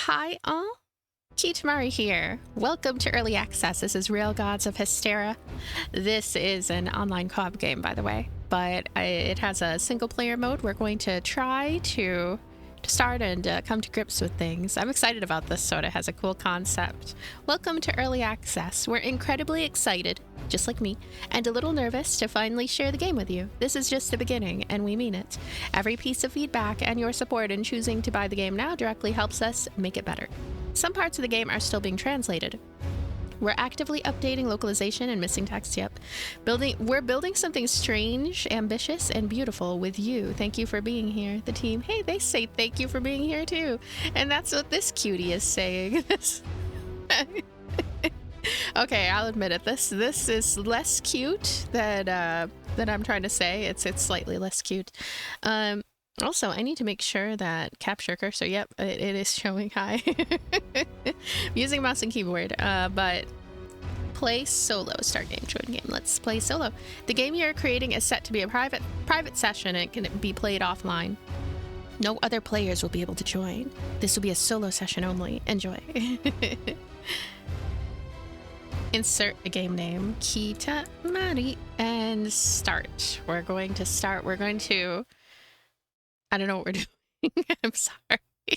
Hi all, Kitamari here. Welcome to Early Access. This is Railgods of Hysterra. This is an online co-op game, by the way, but it has a single player mode. We're going to try to start and come to grips with things. I'm excited about this, so it has a cool concept. Welcome to Early Access. We're incredibly excited, just like me, and a little nervous to finally share the game with you. This is just the beginning, and we mean it. Every piece of feedback and your support in choosing to buy the game now directly helps us make it better. Some parts of the game are still being translated. We're actively updating localization and missing text. Yep. We're building something strange, ambitious, and beautiful with you. Thank you for being here. The team, hey, they say thank you for being here too. And that's what this cutie is saying. Okay, I'll admit it. This is less cute than I'm trying to say. It's slightly less cute. Also, I need to make sure that capture cursor, yep, it is showing high. I'm using mouse and keyboard, but play solo. Start game, join game. Let's play solo. The game you're creating is set to be a private session. It can be played offline. No other players will be able to join. This will be a solo session only. Enjoy. Insert a game name. Kitamari and start. We're going to start. We're going to... I don't know what we're doing. I'm sorry. I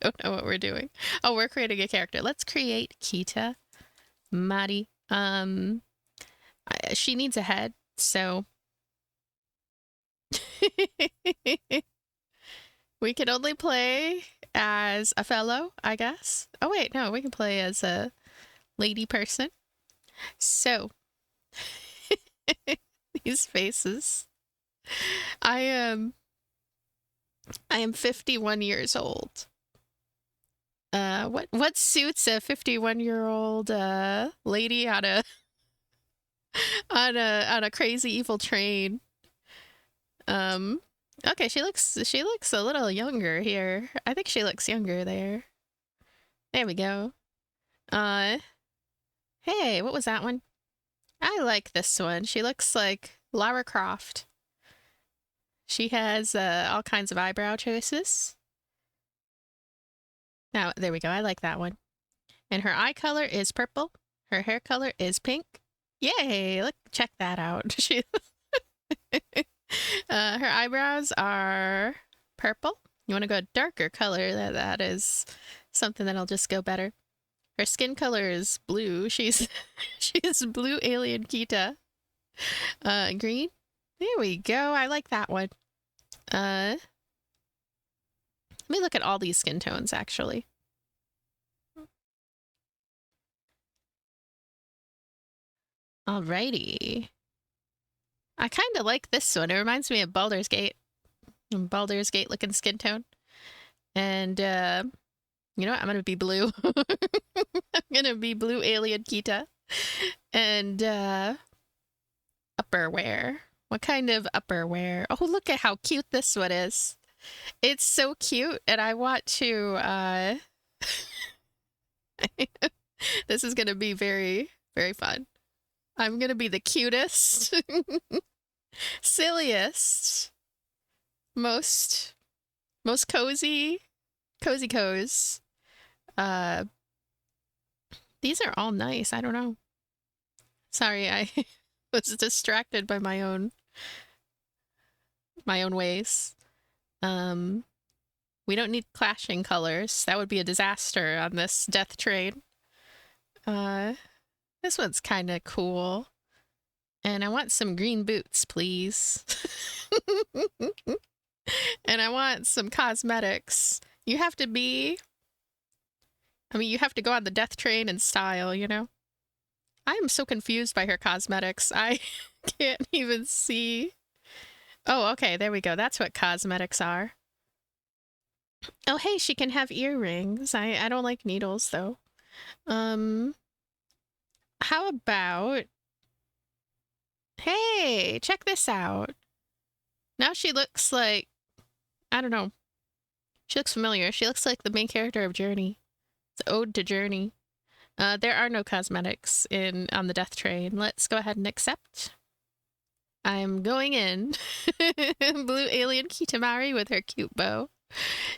don't know what we're doing. Oh, we're creating a character. Let's create Kitamari. She needs a head, so we can only play as a fellow, I guess. Oh wait, no, we can play as a lady person. So these faces. I am 51 years old. What suits a 51-year-old lady on a crazy evil train? Okay, she looks a little younger here. I think she looks younger there. There we go. Hey, what was that one? I like this one. She looks like Lara Croft. She has all kinds of eyebrow choices. Now, there we go. I like that one. And her eye color is purple. Her hair color is pink. Yay! Look, check that out. She, her eyebrows are purple. You want to go darker color? That is something that'll just go better. Her skin color is blue. She's blue alien Kita. Green. There we go. I like that one. Let me look at all these skin tones, actually. Alrighty. I kind of like this one. It reminds me of Baldur's Gate. Baldur's Gate looking skin tone. And, you know what? I'm gonna be blue. I'm gonna be blue alien Kita. And, upperwear. What kind of upperwear? Oh, look at how cute this one is. It's so cute, and I want to, this is gonna be very, very fun. I'm gonna be the cutest, silliest, most cozy coze. These are all nice. I don't know. Sorry, I was distracted by my own ways. We don't need clashing colors. That would be a disaster on this death train. This one's kind of cool. And I want some green boots, please. And I want some cosmetics. You have to be... I mean, you have to go on the death train in style, you know? I am so confused by her cosmetics. I can't even see. Oh, okay, there we go. That's what cosmetics are. Oh, hey, she can have earrings. I don't like needles, though. How about... Hey, check this out. Now she looks like... I don't know. She looks familiar. She looks like the main character of Journey. It's Ode to Journey. There are no cosmetics on the death train. Let's go ahead and accept. I'm going in. Blue alien Kitamari with her cute bow.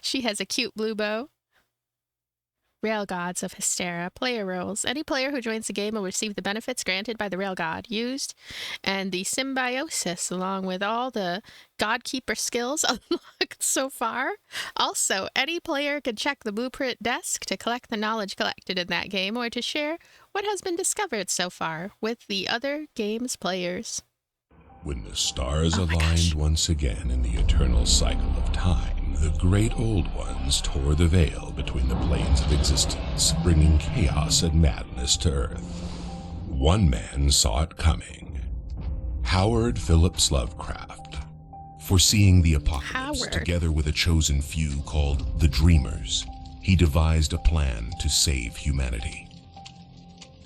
She has a cute blue bow. Railgods of Hysterra. Player rules. Any player who joins the game will receive the benefits granted by the Railgod used, and the symbiosis, along with all the Godkeeper skills unlocked so far. Also, any player can check the blueprint desk to collect the knowledge collected in that game or to share what has been discovered so far with the other game's players. When the stars aligned once again in the eternal cycle of time, the great old ones tore the veil between the planes of existence, bringing chaos and madness to Earth. One man saw it coming. Howard Phillips Lovecraft. Foreseeing the apocalypse, together with a chosen few called the Dreamers, he devised a plan to save humanity.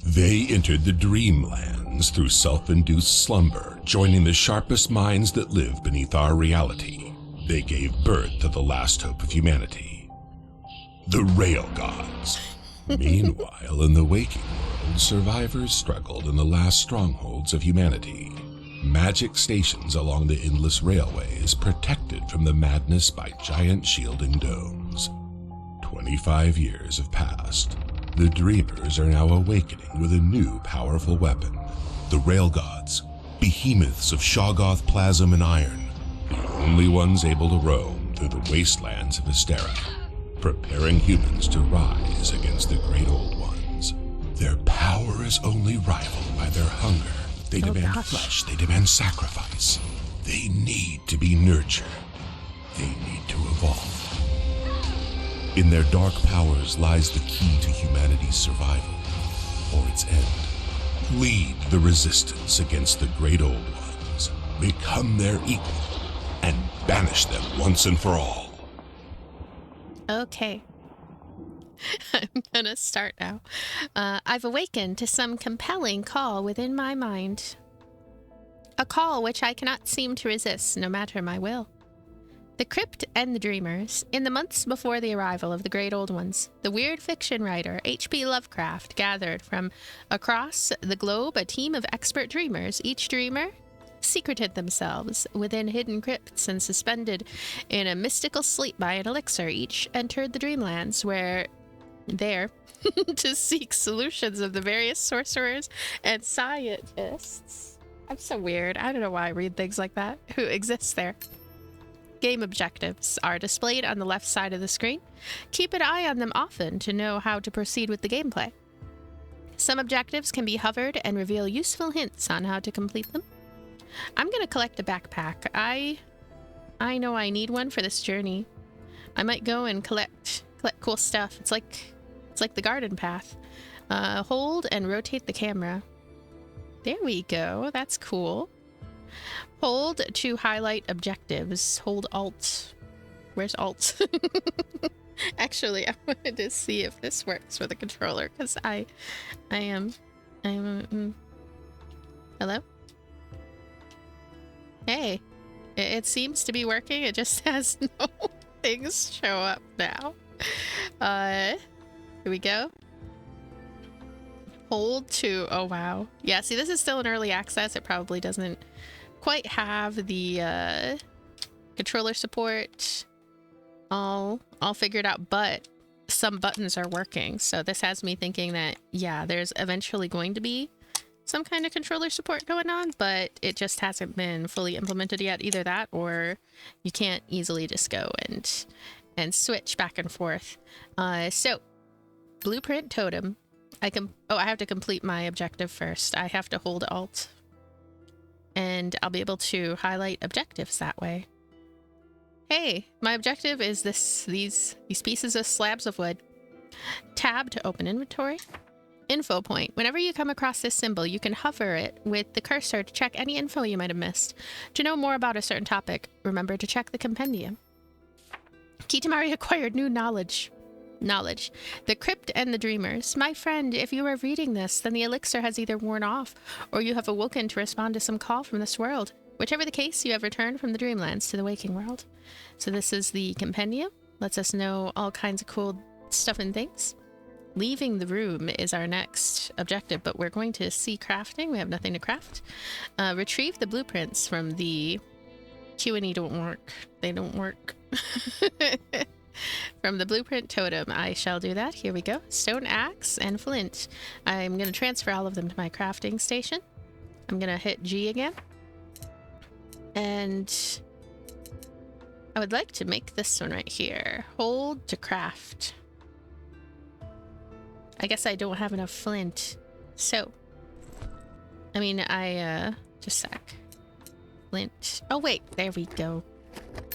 They entered the dreamlands through self-induced slumber, joining the sharpest minds that live beneath our reality. They gave birth to the last hope of humanity, the Railgods. Meanwhile, in the waking world, survivors struggled in the last strongholds of humanity. Magic stations along the endless railways, protected from the madness by giant shielding domes. 25 years have passed. The Dreamers are now awakening with a new powerful weapon. The Railgods, behemoths of Shoggoth plasm and iron, the only ones able to roam through the wastelands of Hysterra, preparing humans to rise against the great old ones. Their power is only rivaled by their hunger. They demand flesh, they demand sacrifice. They need to be nurtured. They need to evolve. In their dark powers lies the key to humanity's survival, or its end. Lead the resistance against the great old ones, become their equal, and banish them once and for all. Okay. I'm gonna start now. I've awakened to some compelling call within my mind. A call which I cannot seem to resist, no matter my will. The Crypt and the Dreamers. In the months before the arrival of the Great Old Ones, the weird fiction writer H.P. Lovecraft gathered from across the globe a team of expert dreamers. Each dreamer secreted themselves within hidden crypts and suspended in a mystical sleep by an elixir. Each entered the dreamlands there to seek solutions of the various sorcerers and scientists. I'm so weird. I don't know why I read things like that. Who exists there. Game objectives are displayed on the left side of the screen. Keep an eye on them often to know how to proceed with the gameplay. Some objectives can be hovered and reveal useful hints on how to complete them. I'm going to collect a backpack. I know I need one for this journey. I might go and collect cool stuff. It's like the garden path. Hold and rotate the camera. There we go. That's cool. Hold to highlight objectives. Hold Alt. Where's Alt? Actually, I wanted to see if this works with a controller because I am. Hello? Hey, it seems to be working. It just has no things show up now. Here we go. Hold to, oh wow. Yeah, see, this is still in early access. It probably doesn't quite have the controller support all figured out, but some buttons are working. So this has me thinking that, yeah, there's eventually going to be some kind of controller support going on, but it just hasn't been fully implemented yet. Either that or you can't easily just go and switch back and forth. So blueprint totem. I have to complete my objective first. I have to hold Alt and I'll be able to highlight objectives that way. Hey, my objective is these pieces of slabs of wood. Tab to open inventory. Info point. Whenever you come across this symbol, you can hover it with the cursor to check any info you might have missed. To know more about a certain topic, remember to check the compendium. Kitamari acquired new knowledge. The Crypt and the Dreamers. My friend, if you are reading this, then the elixir has either worn off, or you have awoken to respond to some call from this world. Whichever the case, you have returned from the Dreamlands to the waking world. So this is the compendium. Lets us know all kinds of cool stuff and things. Leaving the room is our next objective, but we're going to see crafting. We have nothing to craft. Retrieve the blueprints from the Q&E don't work. They don't work. From the blueprint totem, I shall do that. Here we go. Stone axe and flint. I'm going to transfer all of them to my crafting station. I'm going to hit G again. And I would like to make this one right here. Hold to craft. I guess I don't have enough flint. So, I mean, just a sec. Flint. Oh, wait, there we go.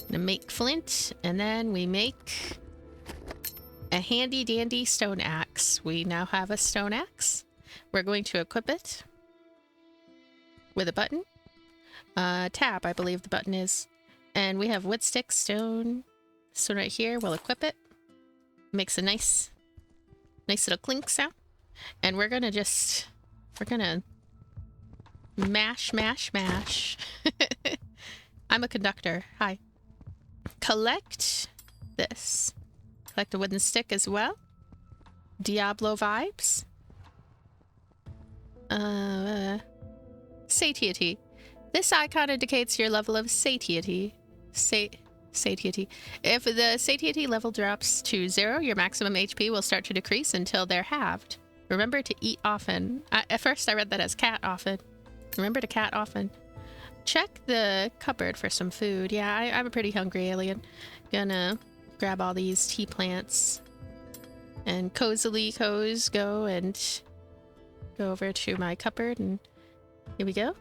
Gonna make flint, and then we make a handy dandy stone axe. We now have a stone axe. We're going to equip it with a button. Tab, I believe the button is. And we have wood stick, stone. This one right here, we'll equip it. Makes a nice little clink sound. And we're gonna mash, mash, mash. I'm a conductor. Hi. Collect this. Collect a wooden stick as well. Diablo vibes. Satiety. This icon indicates your level of satiety. Satiety. If the satiety level drops to 0, your maximum HP will start to decrease until they're halved. Remember to eat often. At first I read that as cat often. Remember to cat often. Check the cupboard for some food. Yeah, I'm a pretty hungry alien. Gonna grab all these tea plants and cozily go over to my cupboard, and here we go.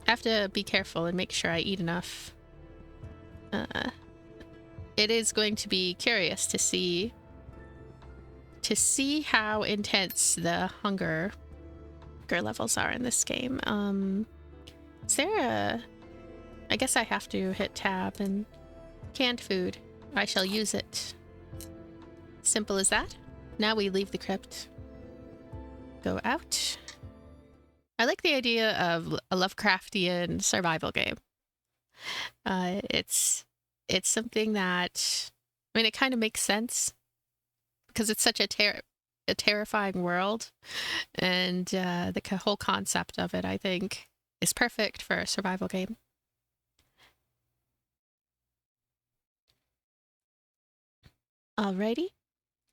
I have to be careful and make sure I eat enough. It is going to be curious to see how intense the hunger levels are in this game. Is there I guess I have to hit tab and canned food. I shall use it. Simple as that. Now we leave the crypt. Go out. I like the idea of a Lovecraftian survival game. It's something that, I mean, it kind of makes sense because it's such a terrifying world, and the whole concept of it, I think, is perfect for a survival game. Alrighty.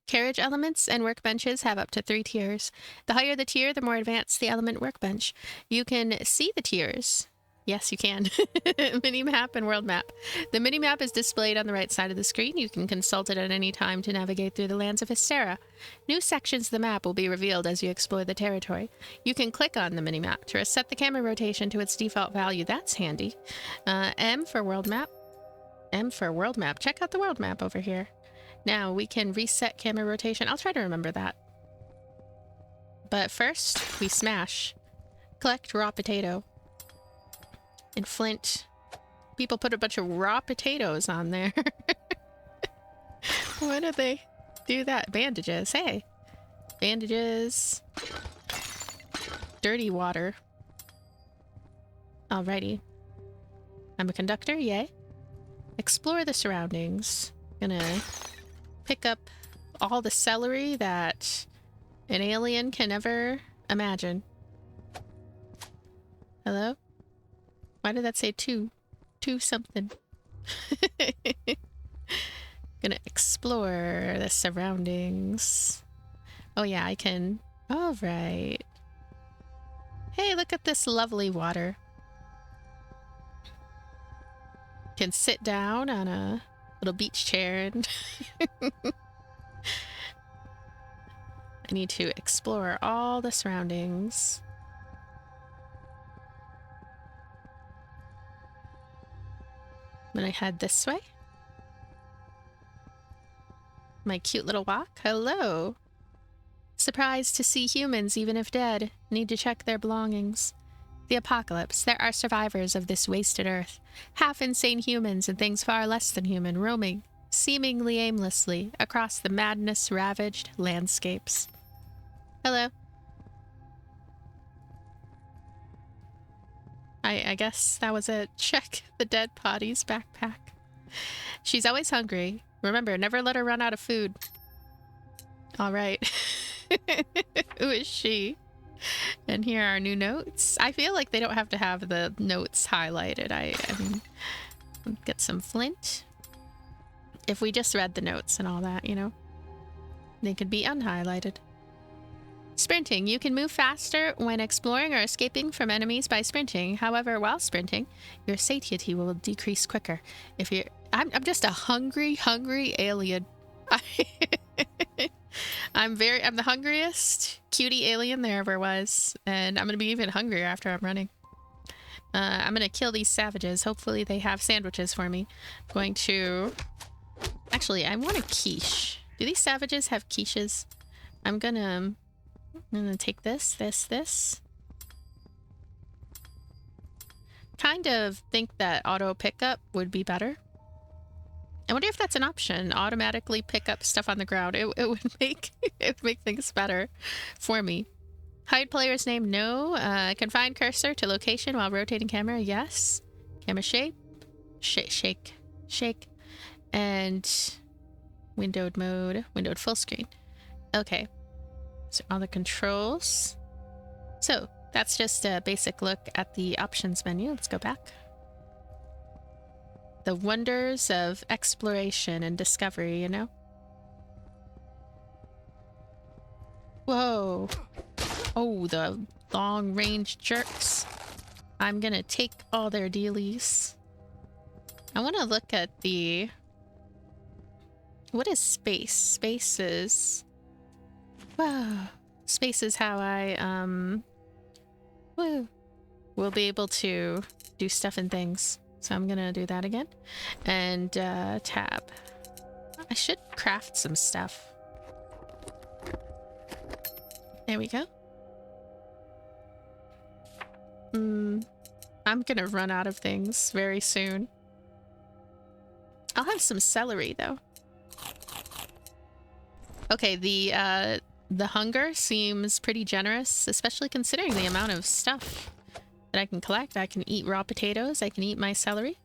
Carriage elements and workbenches have up to 3 tiers. The higher the tier, the more advanced the element workbench. You can see the tiers. Yes, you can. Minimap and world map. The minimap is displayed on the right side of the screen. You can consult it at any time to navigate through the lands of Hysterra. New sections of the map will be revealed as you explore the territory. You can click on the minimap to reset the camera rotation to its default value. That's handy. M for world map. M for world map. Check out the world map over here. Now we can reset camera rotation. I'll try to remember that. But first, we smash. Collect raw potato. And flint. People put a bunch of raw potatoes on there. Why did they do that? Bandages. Hey. Bandages. Dirty water. Alrighty. I'm a conductor. Yay. Explore the surroundings. Gonna pick up all the celery that an alien can ever imagine. Hello? Why did that say two? Two something. Gonna explore the surroundings. Oh yeah, I can. All right. Hey, look at this lovely water. Can sit down on a little beach chair and I need to explore all the surroundings. I'm gonna head this way. My cute little walk. Hello. Surprised to see humans even if dead. Need to check their belongings. The apocalypse. There are survivors of this wasted earth. Half-insane humans and things far less than human roaming, seemingly aimlessly, across the madness-ravaged landscapes. Hello. I guess that was it. Check the dead body's backpack. She's always hungry. Remember, never let her run out of food. All right. Who is she? And here are new notes. I feel like they don't have to have the notes highlighted. I mean, get some flint. if we just read the notes and all that, you know, they could be unhighlighted. Sprinting. You can move faster when exploring or escaping from enemies by sprinting. However, while sprinting, your satiety will decrease quicker. If you're... I'm just a hungry alien. I'm the hungriest cutie alien there ever was. And I'm going to be even hungrier after I'm running. I'm going to kill these savages. Hopefully they have sandwiches for me. I'm going to... Actually, I want a quiche. Do these savages have quiches? I'm gonna take this. Kind of think that auto pickup would be better. I wonder if that's an option. Automatically pick up stuff on the ground. It would make it would make things better for me. Hide player's name, no. Confine cursor to location while rotating camera, yes. Camera shape, shake. And windowed mode, windowed full screen. Okay. So all the controls. So that's just a basic look at the options menu. Let's go back. The wonders of exploration and discovery, you know? Whoa. Oh, the long-range jerks. I'm gonna take all their dealies. I want to look at the... What is space? Space is... Wow. Space is how I, will be able to do stuff and things. So I'm gonna do that again. And, tab. I should craft some stuff. There we go. I'm gonna run out of things very soon. I'll have some celery, though. Okay, the hunger seems pretty generous, especially considering the amount of stuff that I can collect. I can eat raw potatoes. I can eat my celery.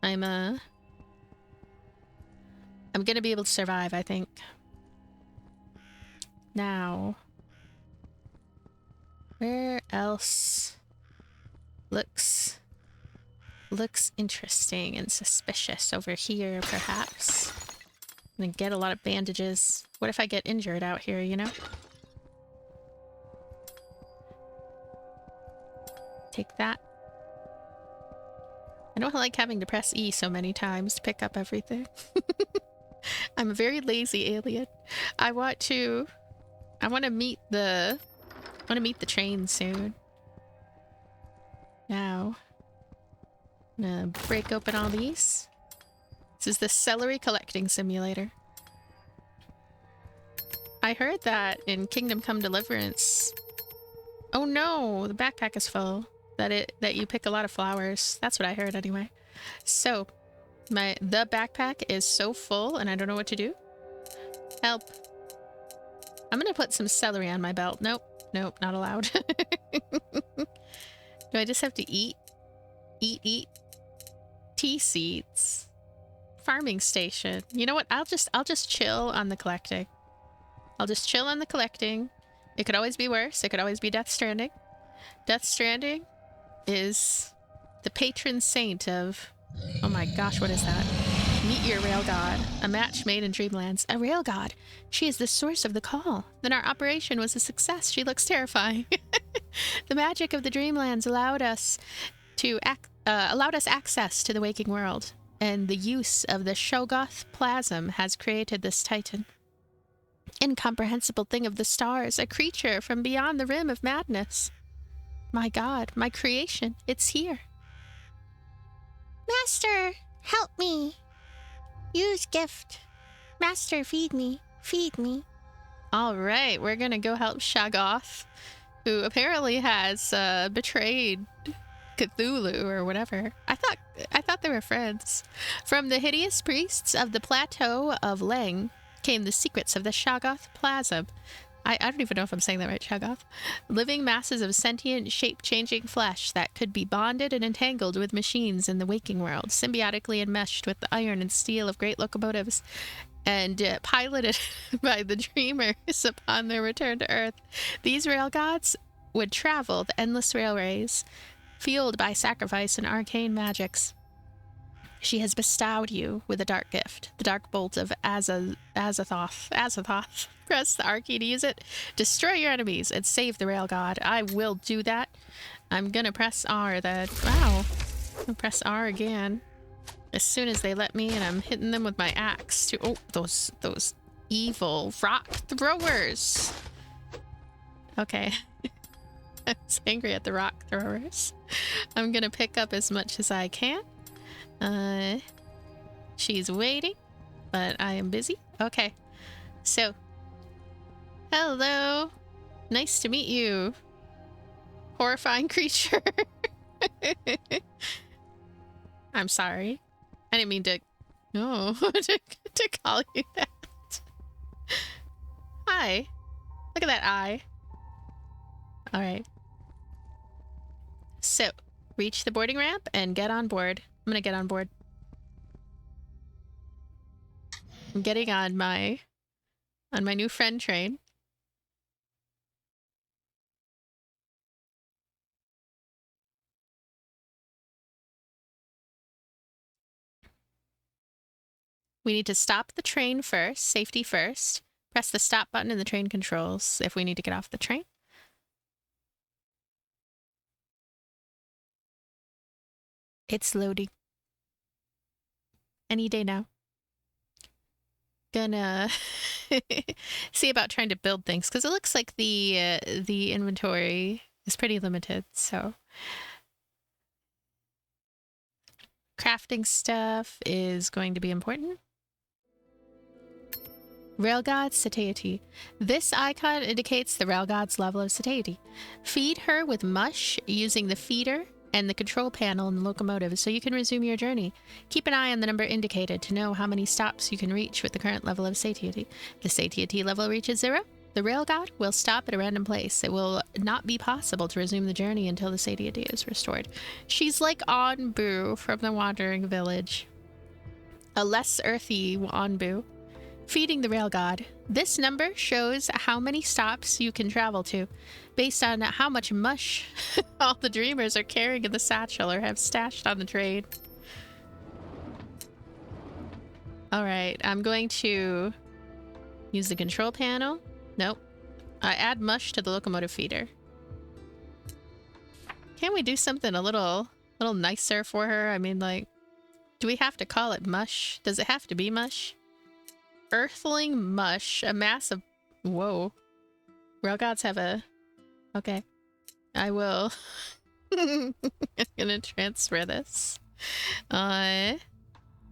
I'm gonna be able to survive, I think. Now, where else looks interesting and suspicious? Over here, perhaps. I'm gonna get a lot of bandages. What if I get injured out here, you know? Take that. I don't like having to press E so many times to pick up everything. I'm a very lazy alien. I want to meet the train soon. Now, I'm gonna break open all these. This is the celery collecting simulator. I heard that in Kingdom Come Deliverance. Oh no, the backpack is full. That you pick a lot of flowers. That's what I heard anyway. So, the backpack is so full and I don't know what to do. Help. I'm gonna put some celery on my belt. Nope, not allowed. Do I just have to eat? Eat. Tea seeds. Farming station. You know what? I'll just chill on the collecting. I'll just chill on the collecting. It could always be worse. It could always be Death Stranding. Death Stranding is the patron saint of... Oh my gosh, what is that? Meet your Railgod. A match made in Dreamlands. A Railgod. She is the source of the call. Then our operation was a success. She looks terrifying. The magic of the Dreamlands allowed us access to the waking world. And the use of the Shoggoth plasm has created this titan. Incomprehensible thing of the stars, a creature from beyond the rim of madness. My God, my creation, it's here. Master, help me. Use gift. Master, feed me. Feed me. All right, we're gonna go help Shoggoth, who apparently has betrayed Cthulhu or whatever. I thought they were friends. From the hideous priests of the plateau of Leng came the secrets of the Shoggoth plasm. I don't even know if I'm saying that right, Shoggoth. Living masses of sentient, shape-changing flesh that could be bonded and entangled with machines in the waking world, symbiotically enmeshed with the iron and steel of great locomotives, and piloted by the dreamers upon their return to Earth. These Railgods would travel the endless railways, fueled by sacrifice and arcane magics. She has bestowed you with a dark gift, the dark bolt of Azathoth. Press the R key to use it. Destroy your enemies and save the Rail God. I will do that. I'm gonna press R. Wow. I'll press R again. As soon as they let me, and I'm hitting them with my axe too. Oh, those evil rock throwers. Okay. I was angry at the rock throwers. I'm gonna pick up as much as I can. She's waiting, but I am busy. Okay. So, hello. Nice to meet you. Horrifying creature. I'm sorry. I didn't mean to... No, to call you that. Hi. Look at that eye. Alright. So, reach the boarding ramp and get on board. I'm gonna get on board. I'm getting on my new friend train. We need to stop the train first, safety first. Press the stop button in the train controls if we need to get off the train. It's loading. Any day now. Gonna see about trying to build things, because it looks like the inventory is pretty limited, so... Crafting stuff is going to be important. Railgod's satiety. This icon indicates the Railgod's level of satiety. Feed her with mush using the feeder and the control panel in the locomotive so you can resume your journey. Keep an eye on the number indicated to know how many stops you can reach with the current level of satiety. If the satiety level reaches 0, the Railgod will stop at a random place. It will not be possible to resume the journey until the satiety is restored. She's like Onbu from the Wandering Village. A less earthy Onbu. Feeding the Railgod. This number shows how many stops you can travel to, based on how much mush all the dreamers are carrying in the satchel or have stashed on the train. Alright, I'm going to use the control panel. Nope. Add mush to the locomotive feeder. Can't we do something a little nicer for her? I mean, like, do we have to call it mush? Does it have to be mush? Earthling mush, a mass of... Whoa. Railgods have a... Okay. I will... I'm gonna transfer this.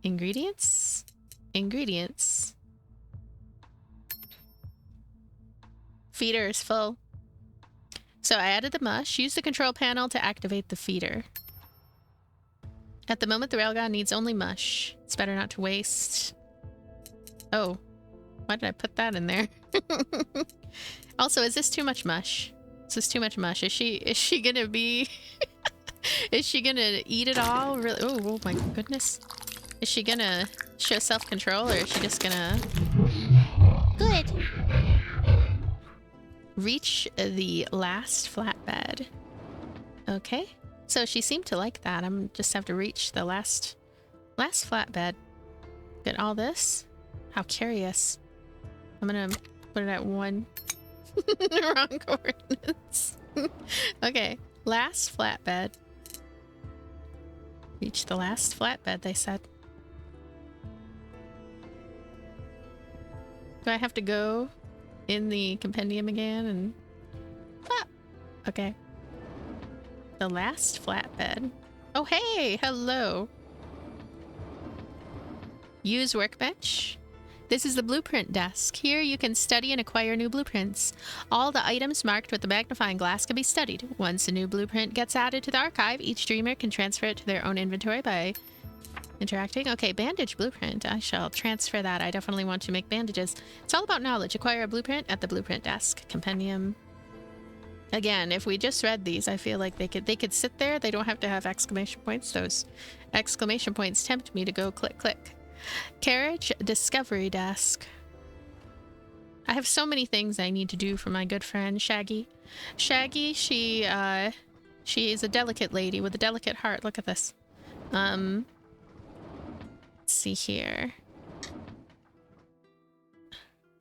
Ingredients? Ingredients. Feeder is full. So I added the mush. Use the control panel to activate the feeder. At the moment, the Railgod needs only mush. It's better not to waste... Oh, why did I put that in there? Also, is this too much mush? Is this too much mush? Is she gonna be... Is she gonna eat it all? Really? Oh my goodness. Is she gonna show self-control, or is she just gonna... Good. Reach the last flatbed. Okay. So she seemed to like that. I'm just have to reach the last flatbed. Get all this. How curious. I'm gonna put it at 1. Wrong coordinates. Okay, last flatbed. Reach the last flatbed, they said. Do I have to go in the compendium again and... Ah! Okay. The last flatbed. Oh, hey! Hello! Use workbench. This is the blueprint desk. Here you can study and acquire new blueprints. All the items marked with the magnifying glass can be studied. Once a new blueprint gets added to the archive, each dreamer can transfer it to their own inventory by interacting. Okay, bandage blueprint. I shall transfer that. I definitely want to make bandages. It's all about knowledge. Acquire a blueprint at the blueprint desk. Compendium. Again, if we just read these, I feel like they could sit there. They don't have to have exclamation points. Those exclamation points tempt me to go click, click. Carriage discovery desk. I have so many things I need to do for my good friend Shaggy. Shaggy, she is a delicate lady with a delicate heart. Look at this. Let's see here.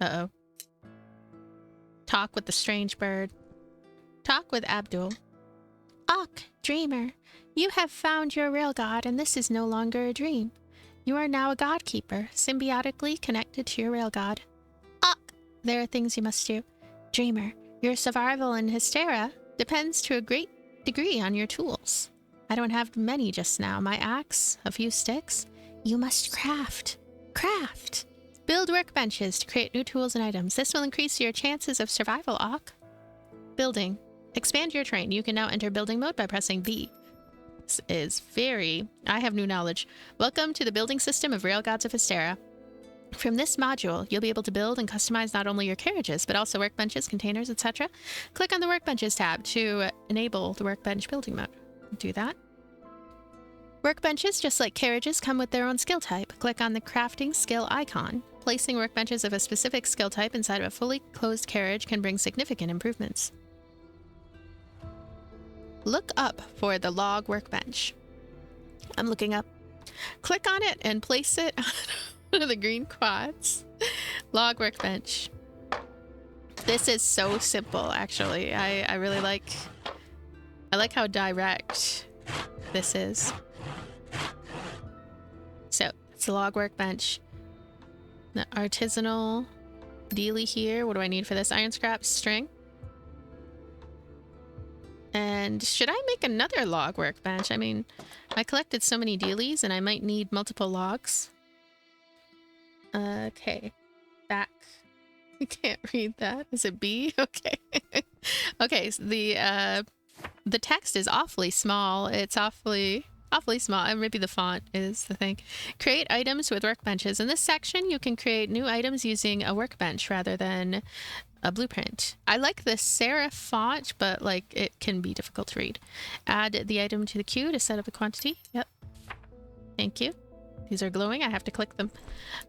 Uh-oh. Talk with the strange bird. Talk with Abdul. Ak, dreamer, you have found your real god, and this is no longer a dream. You are now a god keeper, symbiotically connected to your real god. Ak, there are things you must do. Dreamer, your survival in Hysterra depends to a great degree on your tools. I don't have many just now. My axe, a few sticks. You must craft. Craft! Build workbenches to create new tools and items. This will increase your chances of survival, Ak. Building. Expand your terrain. You can now enter building mode by pressing B. This is very... I have new knowledge. Welcome to the building system of Railgods of Hysterra. From this module, you'll be able to build and customize not only your carriages, but also workbenches, containers, etc. Click on the Workbenches tab to enable the workbench building mode. Do that. Workbenches, just like carriages, come with their own skill type. Click on the crafting skill icon. Placing workbenches of a specific skill type inside of a fully closed carriage can bring significant improvements. Look up for the log workbench. I'm looking up. Click on it and place it on one of the green quads. Log workbench. This is so simple, actually. I really like... I like how direct this is. So, it's a log workbench. The artisanal dealie here. What do I need for this? Iron scrap, string. And should I make another log workbench? I mean, I collected so many dealies and I might need multiple logs. Okay. Back. I can't read that. Is it B? Okay. Okay, so the text is awfully small. It's awfully small. And maybe the font is the thing. Create items with workbenches. In this section, you can create new items using a workbench rather than a blueprint. I like the serif font, but like it can be difficult to read. Add the item to the queue to set up a quantity. Yep. Thank you. These are glowing. I have to click them.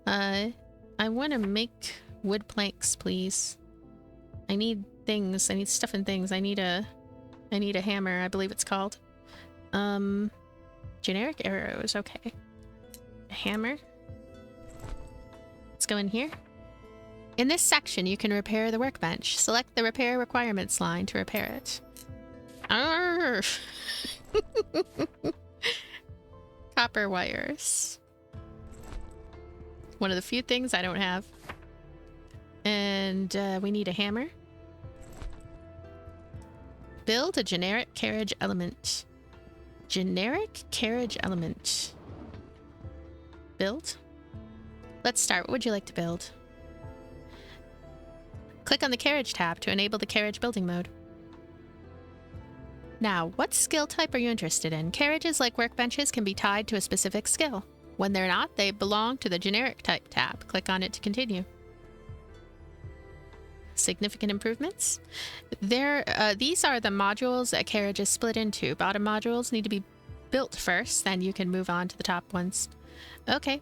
I want to make wood planks, please. I need things. I need stuff and things. I need a hammer, I believe it's called. Generic arrows. Okay. A hammer. Let's go in here. In this section, you can repair the workbench. Select the repair requirements line to repair it. Copper wires. One of the few things I don't have. And we need a hammer. Build a generic carriage element. Generic carriage element. Build. Let's start. What would you like to build? Click on the carriage tab to enable the carriage building mode. Now, what skill type are you interested in? Carriages, like workbenches, can be tied to a specific skill. When they're not, they belong to the generic type tab. Click on it to continue. Significant improvements. These are the modules a carriage is split into. Bottom modules need to be built first, then you can move on to the top ones. Okay.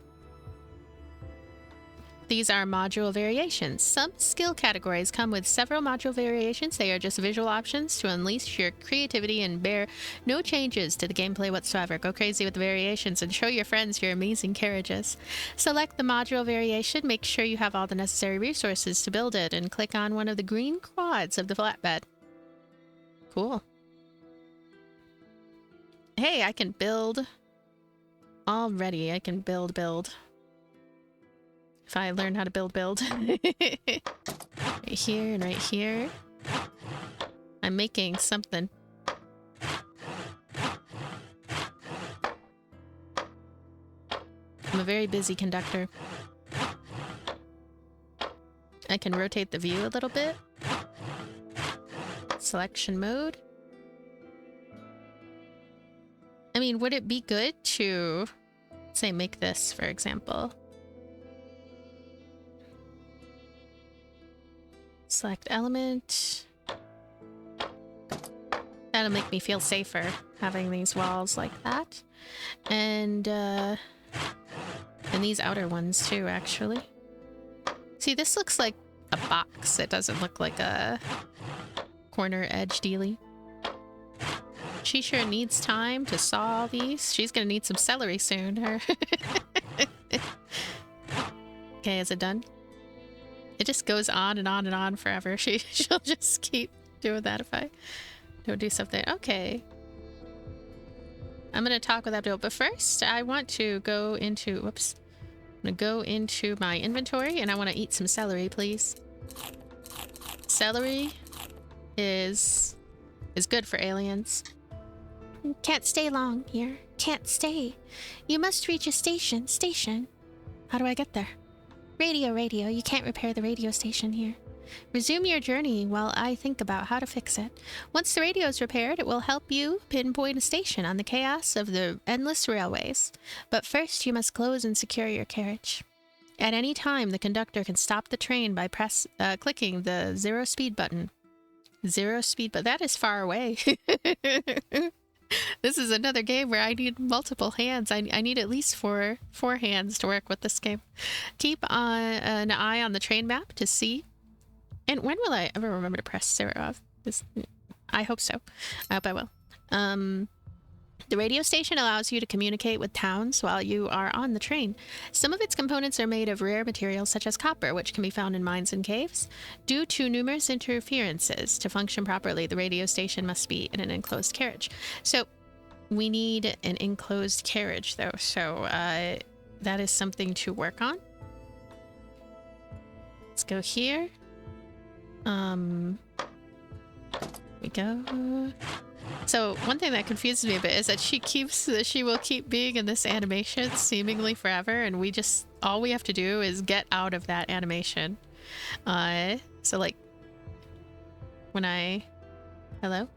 These are module variations. Some skill categories come with several module variations. They are just visual options to unleash your creativity and bear no changes to the gameplay whatsoever. Go crazy with the variations and show your friends your amazing carriages. Select the module variation, make sure you have all the necessary resources to build it, and click on one of the green quads of the flatbed. Cool. Hey, I can build already. I can build. If I learn how to build. Right here and right here. I'm making something. I'm a very busy conductor. I can rotate the view a little bit. Selection mode. I mean, would it be good to, say, make this, for example? Select element. That'll make me feel safer, having these walls like that. And these outer ones too, actually. See, this looks like a box. It doesn't look like a corner edge dealie. She sure needs time to saw all these. She's gonna need some celery soon. Okay, is it done? It just goes on and on and on forever. She'll just keep doing that if I don't do something. Okay. I'm gonna talk with Abdul, but first I want to go into, whoops. I'm gonna go into my inventory and I want to eat some celery, please. Celery is good for aliens. Can't stay long here. Can't stay. You must reach a station. Station. How do I get there? Radio. You can't repair the radio station here. Resume your journey while I think about how to fix it. Once the radio is repaired, it will help you pinpoint a station on the chaos of the endless railways. But first, you must close and secure your carriage. At any time, the conductor can stop the train by clicking the 0 speed button. 0 speed, but that is far away. This is another game where I need multiple hands. I need at least four hands to work with this game. Keep an eye on the train map to see. And when will I ever remember to press 0 off? I hope so. I hope I will. The radio station allows you to communicate with towns while you are on the train. Some of its components are made of rare materials such as copper, which can be found in mines and caves. Due to numerous interferences, to function properly, the radio station must be in an enclosed carriage. So we need an enclosed carriage, though, so that is something to work on. Let's go here. We go. So one thing that confuses me a bit is that she will keep being in this animation seemingly forever, and all we have to do is get out of that animation. So like when hello?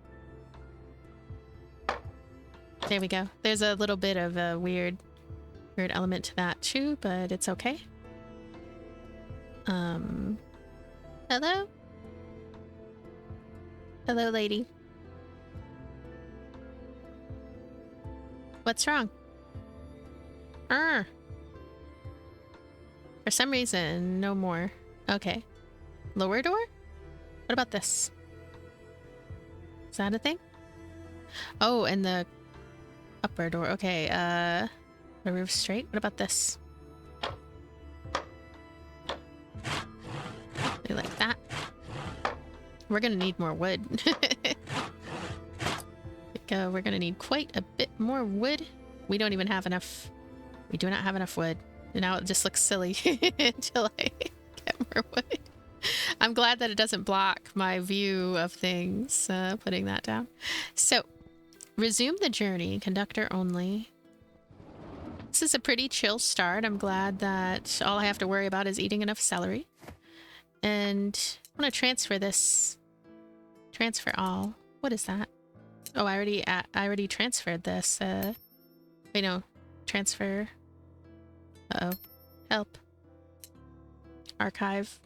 There we go. There's a little bit of a weird element to that too, but it's okay. Hello? Hello, lady. What's wrong? For some reason, no more. Okay. Lower door? What about this? Is that a thing? Oh, and the upper door. Okay, the roof straight. What about this? You like that? We're gonna need more wood. We're gonna need quite a bit more wood. We don't even have enough. We do not have enough wood. And now it just looks silly until I get more wood. I'm glad that it doesn't block my view of things, putting that down. So, resume the journey, conductor only. This is a pretty chill start. I'm glad that all I have to worry about is eating enough celery. And I'm gonna transfer this. Transfer all. What is that? Oh, I already transferred this. Wait, no. Transfer. Uh-oh. Help. Archive.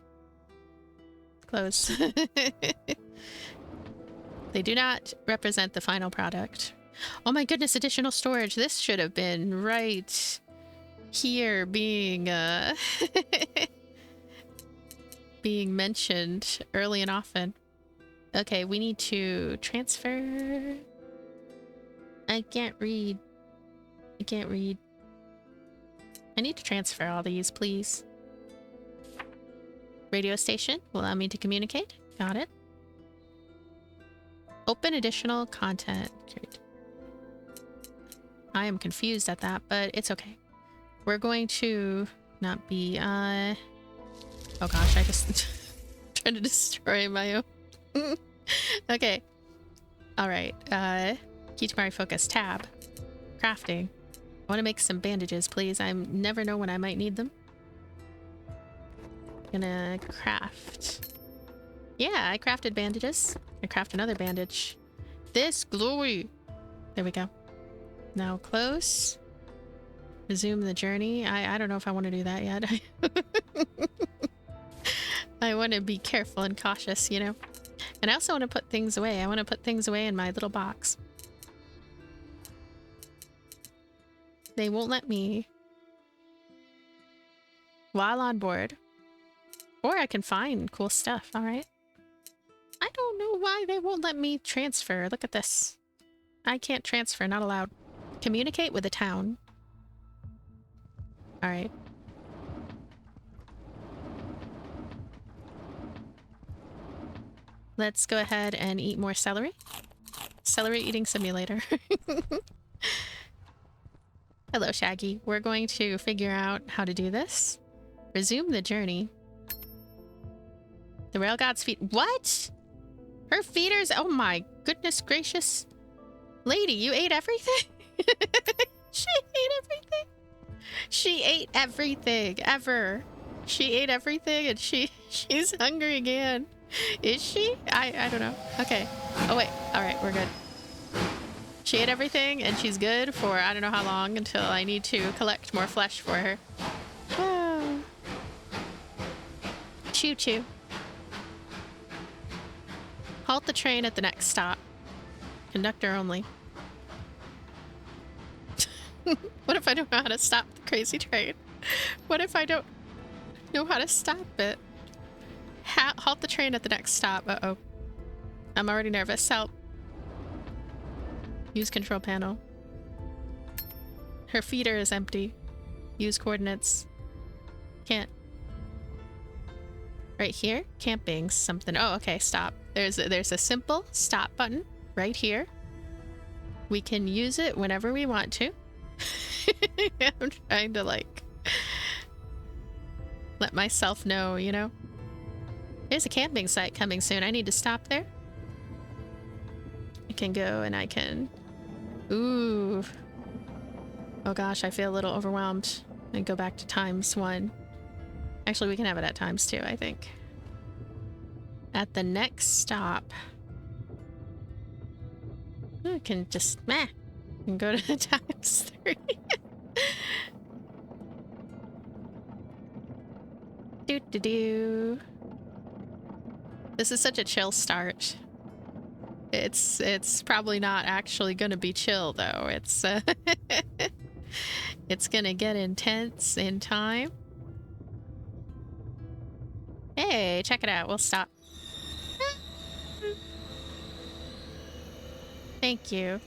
Close. They do not represent the final product. Oh my goodness, additional storage. This should have been right here being being mentioned early and often. Okay, we need to transfer. I can't read. I can't read. I need to transfer all these, please. Radio station will allow me to communicate. Got it. Open additional content. Great. I am confused at that, but it's okay. We're going to not be, oh gosh, I just trying to destroy my own. Okay. Alright, Kitamari focus, tab. Crafting. I want to make some bandages, please. I never know when I might need them. Gonna craft. Yeah, I crafted bandages. I craft another bandage. This glory. There we go. Now close. Resume the journey. I don't know if I want to do that yet. I want to be careful and cautious, you know. And I also want to put things away. I want to put things away in my little box. They won't let me while on board. Or I can find cool stuff, alright? I don't know why they won't let me transfer. Look at this. I can't transfer, not allowed. Communicate with the town. Alright. Let's go ahead and eat more celery. Celery eating simulator. Hello, Shaggy. We're going to figure out how to do this. Resume the journey. The Railgods feed. What? Her feeders. Oh my goodness gracious. Lady, you ate everything? She ate everything. She ate everything ever. She ate everything and she's hungry again. Is she? I don't know. Okay. Oh wait. All right, we're good. She ate everything and she's good for I don't know how long until I need to collect more flesh for her. Oh. Choo choo. Halt the train at the next stop. Conductor only. What if I don't know how to stop the crazy train? What if I don't know how to stop it? Halt the train at the next stop. Uh-oh. I'm already nervous. Help. Use control panel. Her feeder is empty. Use coordinates. Can't. Right here? Camping something. Oh, okay. Stop. There's a simple stop button right here. We can use it whenever we want to. I'm trying to like let myself know, you know. There's a camping site coming soon. I need to stop there. I can go and I can... Ooh. Oh gosh, I feel a little overwhelmed. And go back to _1. Actually, we can have it at ×2, I think. At the next stop. I can just... Meh. I can go to ×3. Do-do-do. This is such a chill start. It's probably not actually gonna be chill though. It's it's gonna get intense in time. Hey, check it out. We'll stop. Thank you.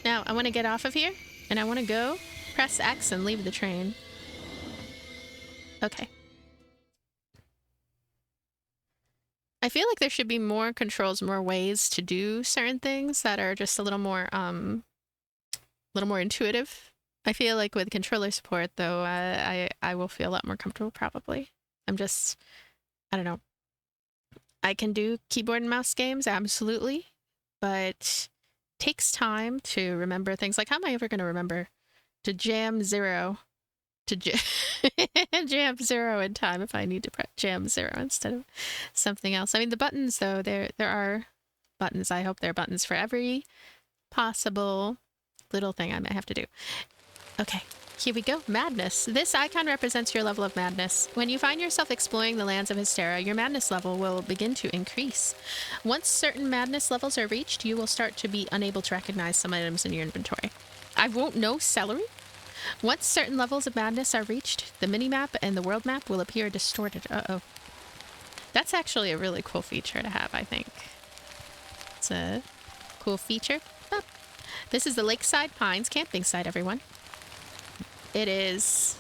Now I want to get off of here and I want to go press X and leave the train. Okay. I feel like there should be more controls, more ways to do certain things that are just a little more intuitive. I feel like with controller support, though, I will feel a lot more comfortable, probably. I don't know. I can do keyboard and mouse games, absolutely, but it takes time to remember things. Like, how am I ever going to remember to jam 0? To jam 0 in time if I need to jam 0 instead of something else. I mean, the buttons, though, there are buttons. I hope there are buttons for every possible little thing I might have to do. Okay, here we go. Madness. This icon represents your level of madness. When you find yourself exploring the lands of Hysterra, your madness level will begin to increase. Once certain madness levels are reached, you will start to be unable to recognize some items in your inventory. I won't know celery? Once certain levels of madness are reached, the minimap and the world map will appear distorted. Uh-oh. That's actually a really cool feature to have, I think. It's a cool feature. Oh. This is the Lakeside Pines camping site, everyone. It is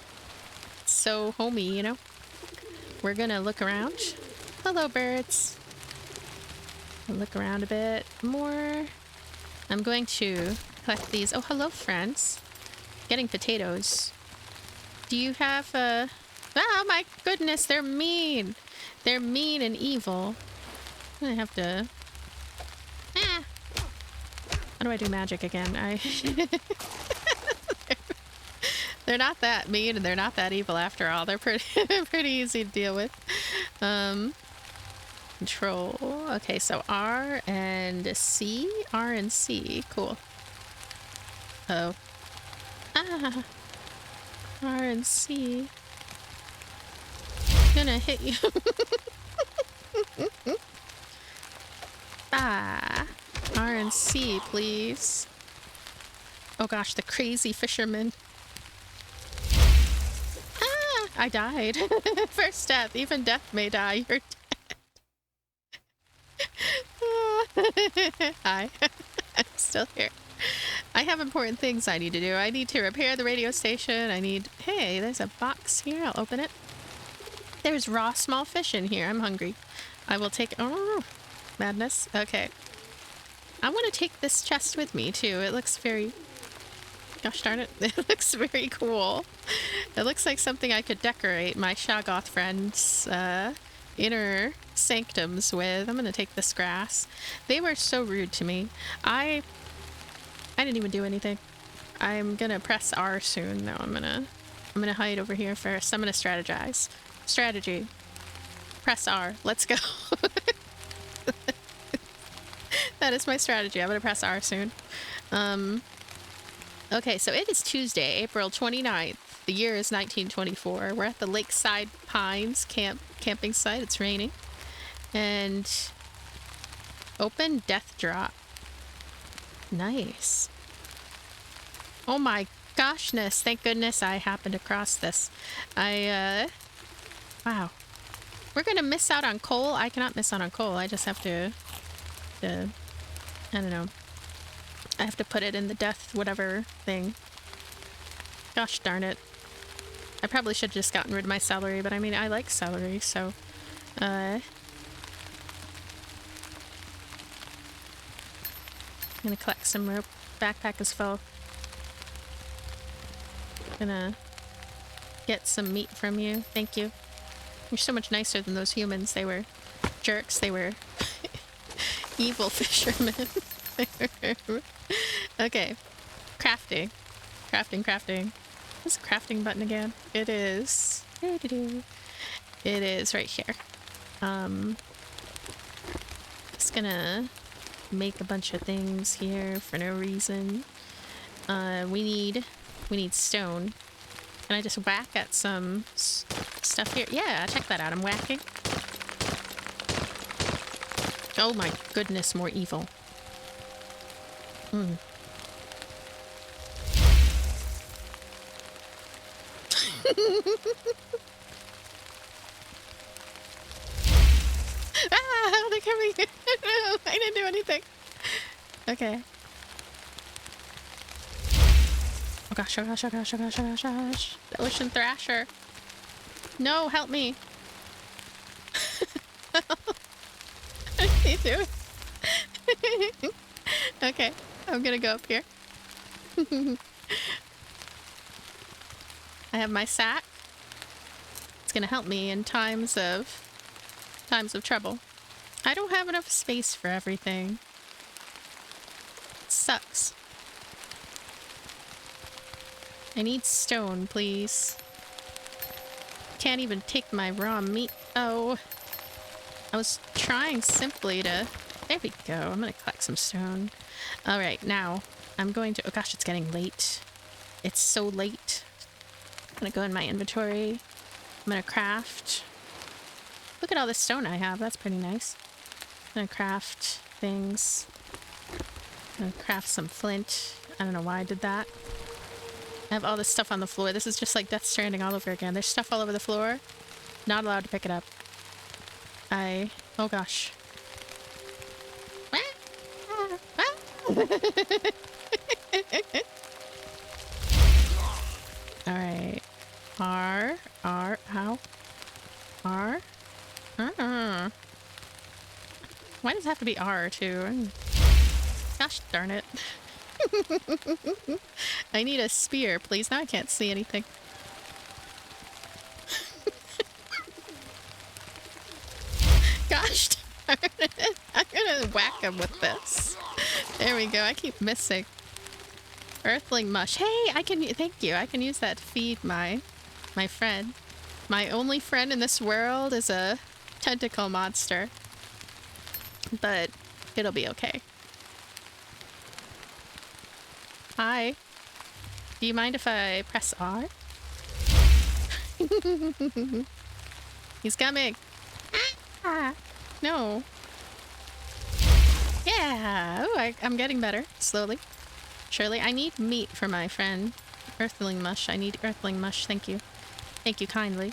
so homey, you know? We're gonna look around. Hello, birds. Look around a bit more. I'm going to collect these. Oh, hello, friends. Getting potatoes. Do you have a... Oh my goodness, they're mean. They're mean and evil. I have to... Ah. How do I do magic again? They're not that mean and they're not that evil after all. They're pretty easy to deal with. Control. Okay, so R and C. R and C. Cool. Oh. Ah, R and C. I'm gonna hit you. Ah, R and C, please. Oh gosh, the crazy fisherman. Ah, I died. First death. Even death may die. You're dead. Hi. I'm still here. I have important things I need to do. I need to repair the radio station. I need... Hey, there's a box here. I'll open it. There's raw small fish in here. I'm hungry. I will take... Oh, madness. Okay. I want to take this chest with me, too. It looks very... Gosh darn it. It looks very cool. It looks like something I could decorate my Shoggoth friend's inner sanctums with. I'm going to take this grass. They were so rude to me. I didn't even do anything. I'm going to press R soon, though. I'm going to hide over here first. I'm going to strategize. Strategy. Press R. Let's go. That is my strategy. I'm going to press R soon. Okay, so it is Tuesday, April 29th. The year is 1924. We're at the Lakeside Pines camping site. It's raining. And open death drop. Nice. Oh my goshness. Thank goodness I happened across this. Wow. We're gonna miss out on coal. I cannot miss out on coal. I just have to I don't know. I have to put it in the death whatever thing. Gosh darn it. I probably should have just gotten rid of my celery, but I mean, I like celery, so... I'm gonna collect some rope. Backpack is full. Gonna get some meat from you. Thank you. You're so much nicer than those humans. They were jerks. They were evil fishermen. Okay. Crafting. Crafting. What's the crafting button again? It is... It is right here. Just gonna make a bunch of things here for no reason. We need stone. Can I just whack at some stuff here? Yeah, check that out. I'm whacking. Oh my goodness, more evil. Ah, they're coming. I didn't do anything. Okay. Oh gosh. The ocean thrasher. No, help me. What are you doing? Okay, I'm gonna go up here. I have my sack. It's gonna help me in times of trouble. I don't have enough space for everything. It sucks. I need stone, please. Can't even take my raw meat. Oh. I was trying simply to... There we go. I'm gonna collect some stone. Alright, now I'm going to... Oh gosh, it's getting late. It's so late. I'm gonna go in my inventory. I'm gonna craft. Look at all this stone I have. That's pretty nice. I'm gonna craft things. I'm gonna craft some flint. I don't know why I did that. I have all this stuff on the floor. This is just like Death Stranding all over again. There's stuff all over the floor. Not allowed to pick it up. Oh gosh. Alright. R. Ow. R. Why does it have to be R, too? Gosh darn it. I need a spear, please. Now I can't see anything. Gosh darn it. I'm gonna whack him with this. There we go. I keep missing. Earthling mush. Hey, thank you. I can use that to feed my friend. My only friend in this world is a tentacle monster. But it'll be okay. Hi. Do you mind if I press R? He's coming. Ah, no. Yeah. Oh, I'm getting better. Slowly. Surely. I need meat for my friend. Earthling mush. I need earthling mush. Thank you. Thank you kindly.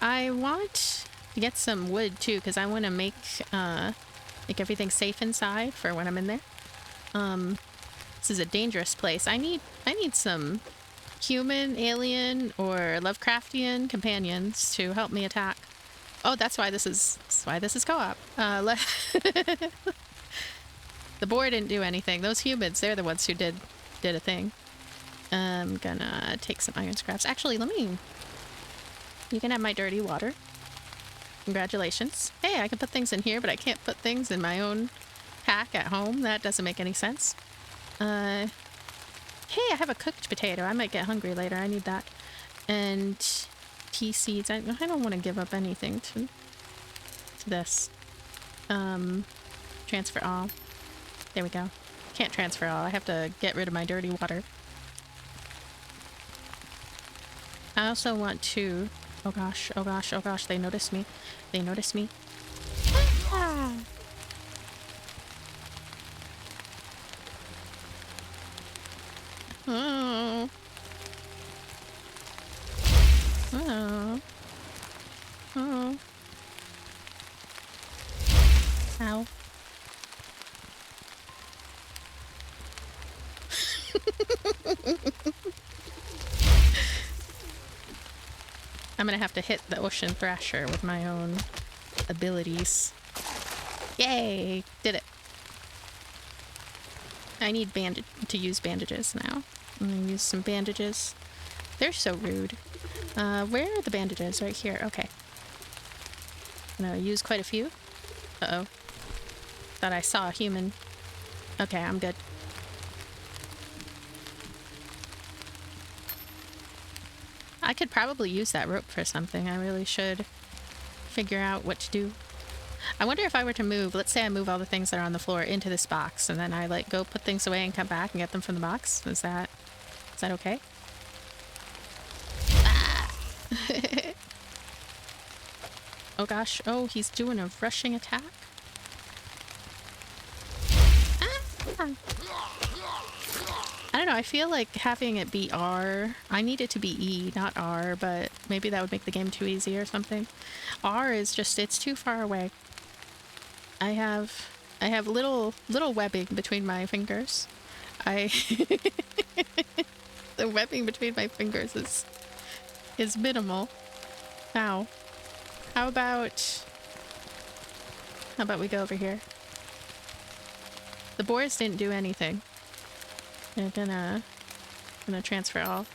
I want to get some wood too, because I want to make everything safe inside for when I'm in there. This is a dangerous place. I need some human, alien, or Lovecraftian companions to help me attack. Oh, that's why this is co-op. The boar didn't do anything. Those humans, they're the ones who did a thing. I'm gonna take some iron scraps. Actually, you can have my dirty water. Congratulations. Hey, I can put things in here, but I can't put things in my own pack at home. That doesn't make any sense. Hey, I have a cooked potato. I might get hungry later. I need that. And pea seeds. I don't want to give up anything to this. Transfer all. There we go. Can't transfer all. I have to get rid of my dirty water. I also want to... Oh gosh, oh gosh, oh gosh, they noticed me. They noticed me. Ah! Oh. Oh. Oh. Ow. I'm gonna have to hit the ocean thrasher with my own abilities. Yay! Did it. I need to use bandages now. I'm gonna use some bandages. They're so rude. Where are the bandages? Right here. Okay. I'm gonna use quite a few. Uh-oh. Thought I saw a human. Okay, I'm good. I could probably use that rope for something. I really should figure out what to do. I wonder if I were to move, let's say I move all the things that are on the floor into this box, and then I like go put things away and come back and get them from the box. Is that okay? Ah! Oh gosh. Oh, he's doing a rushing attack. Ah! I don't know, I feel like having it be R, I need it to be E, not R, but maybe that would make the game too easy or something. R is just, it's too far away. I have little webbing between my fingers. The webbing between my fingers is minimal. Ow. How about we go over here? The boars didn't do anything. I'm gonna transfer all.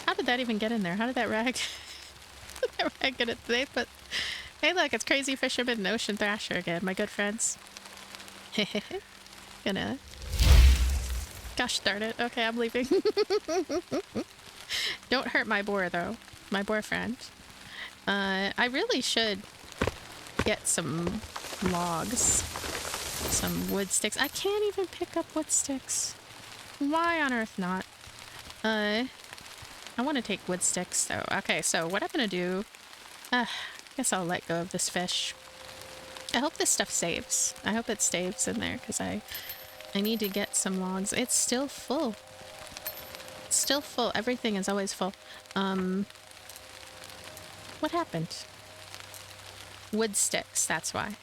How did that even get in there? How did that rag get it? Hey look, it's Crazy Fisherman and Ocean Thrasher again, my good friends. Gonna... Gosh darn it. Okay, I'm leaving. Don't hurt my boar though. My boyfriend. I really should get some logs. Some wood sticks. I can't even pick up wood sticks. Why on earth not? I want to take wood sticks though. Okay, so what I'm gonna do... I guess I'll let go of this fish. I hope this stuff saves. I hope it stays in there because I need to get some logs. It's still full. It's still full. Everything is always full. What happened? Wood sticks, that's why.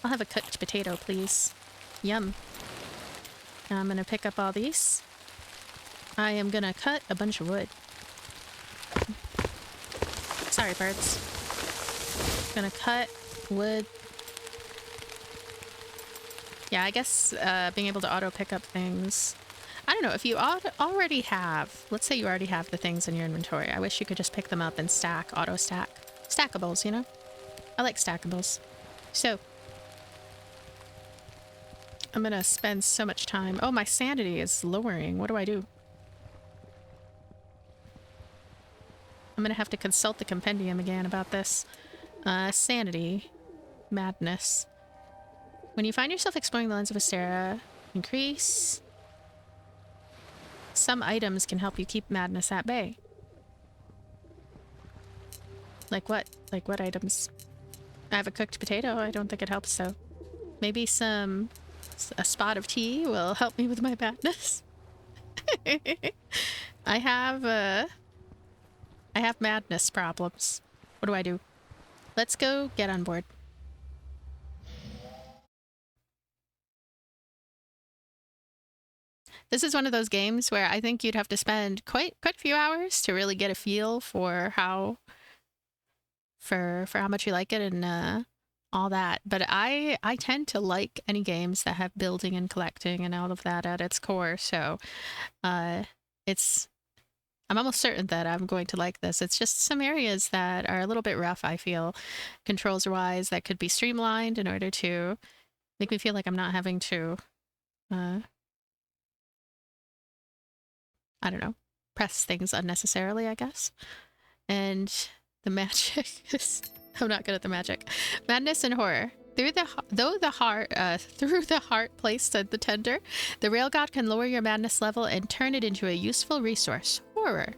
I'll have a cooked potato, please. Yum. Now I'm gonna pick up all these. I am gonna cut a bunch of wood. Sorry, birds. Gonna cut wood. Yeah, I guess being able to auto pick up things. I don't know, if you already have, let's say you already have the things in your inventory. I wish you could just pick them up and stack, auto stack. Stackables, you know? I like stackables. So, I'm gonna spend so much time. Oh, my sanity is lowering. What do I do? I'm gonna have to consult the compendium again about this. Sanity. Madness. When you find yourself exploring the lands of Hysterra, increase... Some items can help you keep madness at bay. Like what? Like what items? I have a cooked potato. I don't think it helps, though. Maybe a spot of tea will help me with my madness. I have madness problems. What do I do? Let's go get on board. This is one of those games where I think you'd have to spend quite a few hours to really get a feel for how for how much you like it and all that. But I tend to like any games that have building and collecting and all of that at its core. So it's I'm almost certain that I'm going to like this. It's just some areas that are a little bit rough, I feel, controls wise, that could be streamlined in order to make me feel like I'm not having to I don't know, press things unnecessarily, I guess. And the magic is I'm not good at the magic. Madness and horror. Through the heart placed at the tender, the Railgod can lower your madness level and turn it into a useful resource. Horror.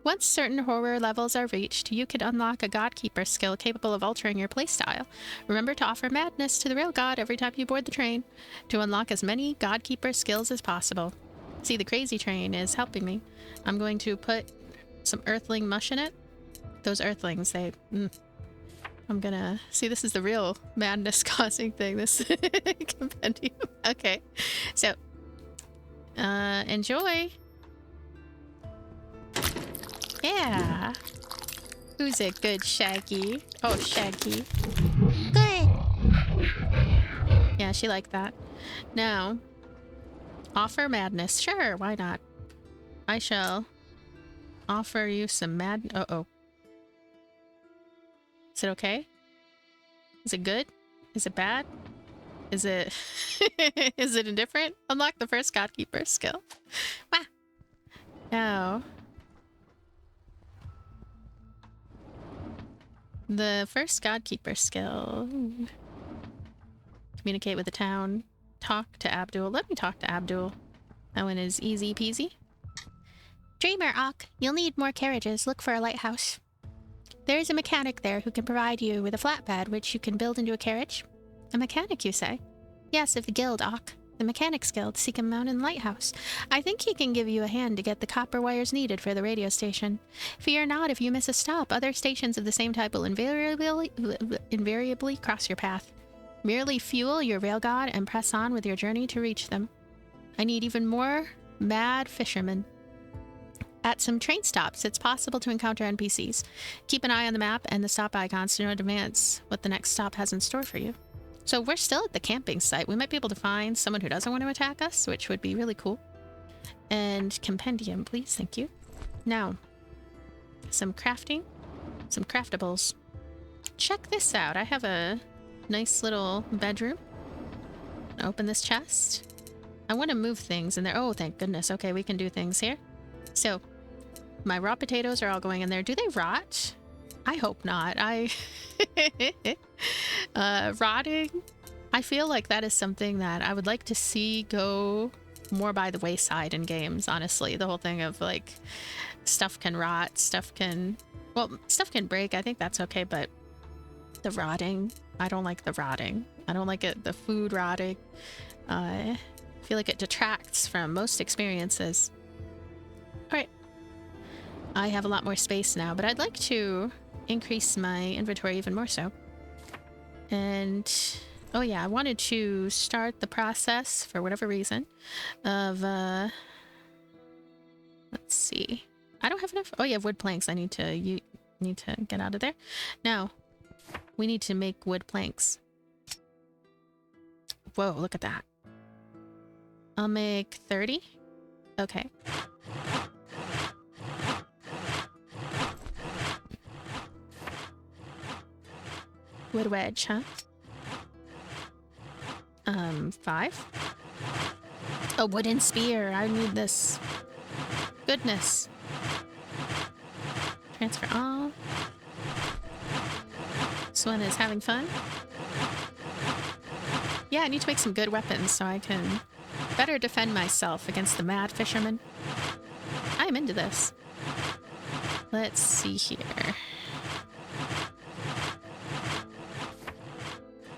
Once certain horror levels are reached, you can unlock a Godkeeper skill capable of altering your playstyle. Remember to offer madness to the Railgod every time you board the train to unlock as many Godkeeper skills as possible. See, the crazy train is helping me. I'm going to put some earthling mush in it. Those earthlings, they... I'm gonna... See, this is the real madness-causing thing, this compendium. Okay, so... enjoy! Yeah! Who's it? Good, Shaggy. Oh, Shaggy. Good! Yeah, she liked that. Now... Offer madness. Sure, why not? I shall offer you some Uh-oh. Is it okay? Is it good? Is it bad? Is it... is it indifferent? Unlock the first Godkeeper skill. Wah! Now... The first Godkeeper skill... Communicate with the town. Talk to Abdul. Let me talk to Abdul. That one is easy peasy. Dreamer, Ock. You'll need more carriages. Look for a lighthouse. There is a mechanic there who can provide you with a flatbed which you can build into a carriage. A mechanic, you say? Yes, of the guild, Ock. The Mechanics Guild, Seacom Mountain Lighthouse. I think he can give you a hand to get the copper wires needed for the radio station. Fear not if you miss a stop. Other stations of the same type will invariably cross your path. Merely fuel your Railgod and press on with your journey to reach them. I need even more mad fishermen. At some train stops, it's possible to encounter NPCs. Keep an eye on the map and the stop icons to know in advance what the next stop has in store for you. So we're still at the camping site. We might be able to find someone who doesn't want to attack us, which would be really cool. And compendium, please. Thank you. Now, some crafting. Some craftables. Check this out. I have a nice little bedroom. Open this chest. I want to move things in there. Oh, thank goodness. Okay, we can do things here. So, my raw potatoes are all going in there. Do they rot? I hope not. Rotting. I feel like that is something that I would like to see go more by the wayside in games, honestly. The whole thing of, like, stuff can rot, stuff can break. I think that's okay, but the rotting, I don't like the rotting. I don't like it, the food rotting. I feel like it detracts from most experiences. Alright. I have a lot more space now, but I'd like to increase my inventory even more so. And, oh yeah, I wanted to start the process, for whatever reason, of, let's see. I don't have enough. Oh, you have wood planks. I need to get out of there. Now, we need to make wood planks. Whoa, look at that. I'll make 30. Okay. Wood wedge, huh? 5. A wooden spear. I need this. Goodness. Transfer all. This one is having fun. Yeah, I need to make some good weapons so I can better defend myself against the mad fishermen. I'm into this. Let's see here.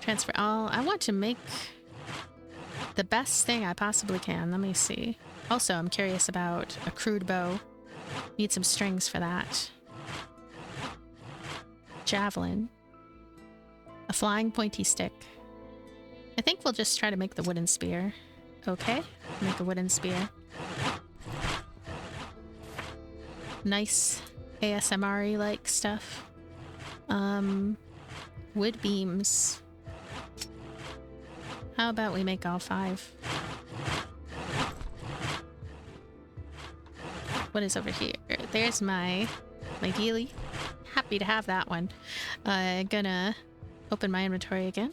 Transfer all. I want to make the best thing I possibly can. Let me see. Also, I'm curious about a crude bow. Need some strings for that. Javelin. A flying pointy stick. I think we'll just try to make the wooden spear. Okay, make a wooden spear. Nice ASMR-y like stuff. Wood beams. How about we make all 5? What is over here? There's my dealie. Happy to have that one. Gonna open my inventory again.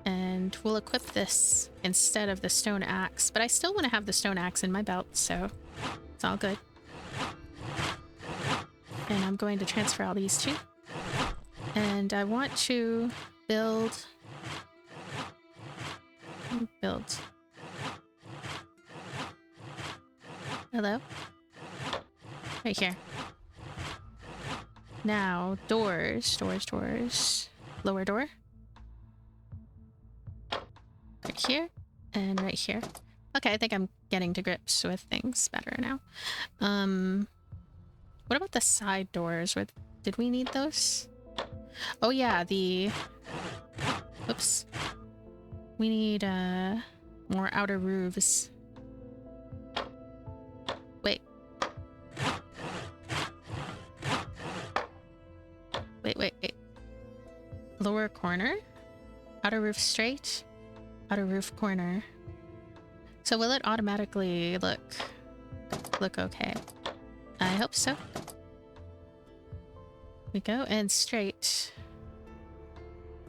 And we'll equip this instead of the stone axe. But I still want to have the stone axe in my belt, so it's all good. And I'm going to transfer all these two. And I want to build... Hello? Right here. Now, doors. Lower door. Right here. And right here. Okay, I think I'm getting to grips with things better now. What about the side doors? Did we need those? Oh yeah, Oops. We need, more outer roofs. Wait. Wait. Lower corner? Outer roof straight? Outer roof corner. So will it automatically look okay? I hope so. We go, and straight.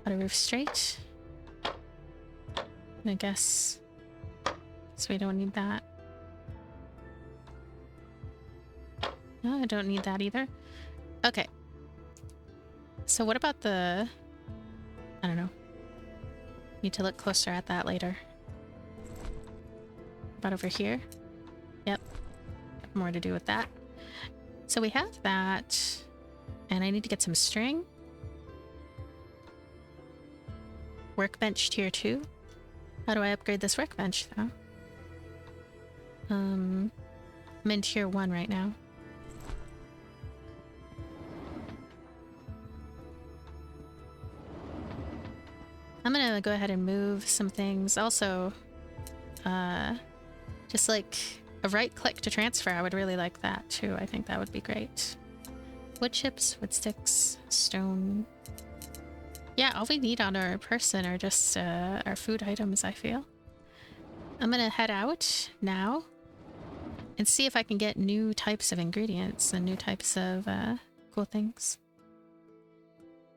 Outer roof straight. I guess. So we don't need that. No, I don't need that either. Okay. So what about the... I don't know. Need to look closer at that later. About over here? Yep. Got more to do with that. So we have that. And I need to get some string. Workbench tier 2. How do I upgrade this workbench, though? I'm in tier 1 right now. I'm gonna go ahead and move some things. Also, just like a right click to transfer, I would really like that too. I think that would be great. Wood chips, wood sticks, stone. Yeah, all we need on our person are just our food items, I feel. I'm gonna head out now and see if I can get new types of ingredients and new types of cool things.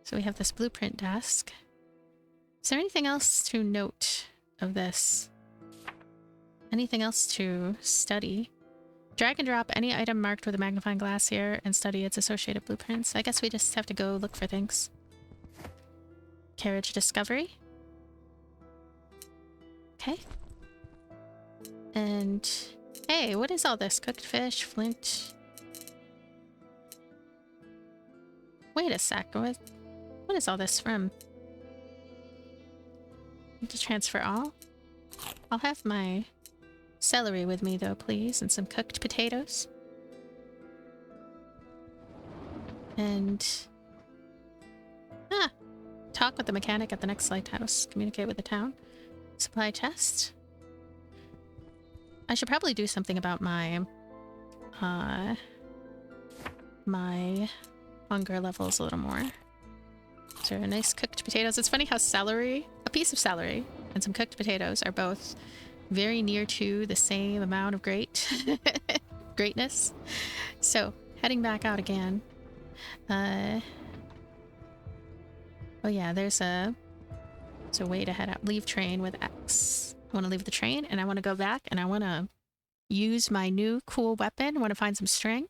So we have this blueprint desk. Is there anything else to note of this? Anything else to study? Drag and drop any item marked with a magnifying glass here and study its associated blueprints. I guess we just have to go look for things. Carriage discovery. Okay. And hey, what is all this? Cooked fish, flint. Wait a sec. What is all this from? Need to transfer all? I'll have my celery with me though, please, and some cooked potatoes. And talk with the mechanic at the next lighthouse. Communicate with the town. Supply chest. I should probably do something about my my hunger levels a little more. So nice cooked potatoes. It's funny how celery, a piece of celery, and some cooked potatoes are both very near to the same amount of greatness. So heading back out again. Oh yeah, there's a way to head out. Leave train with X. I want to leave the train, and I want to go back, and I want to use my new cool weapon. I want to find some string.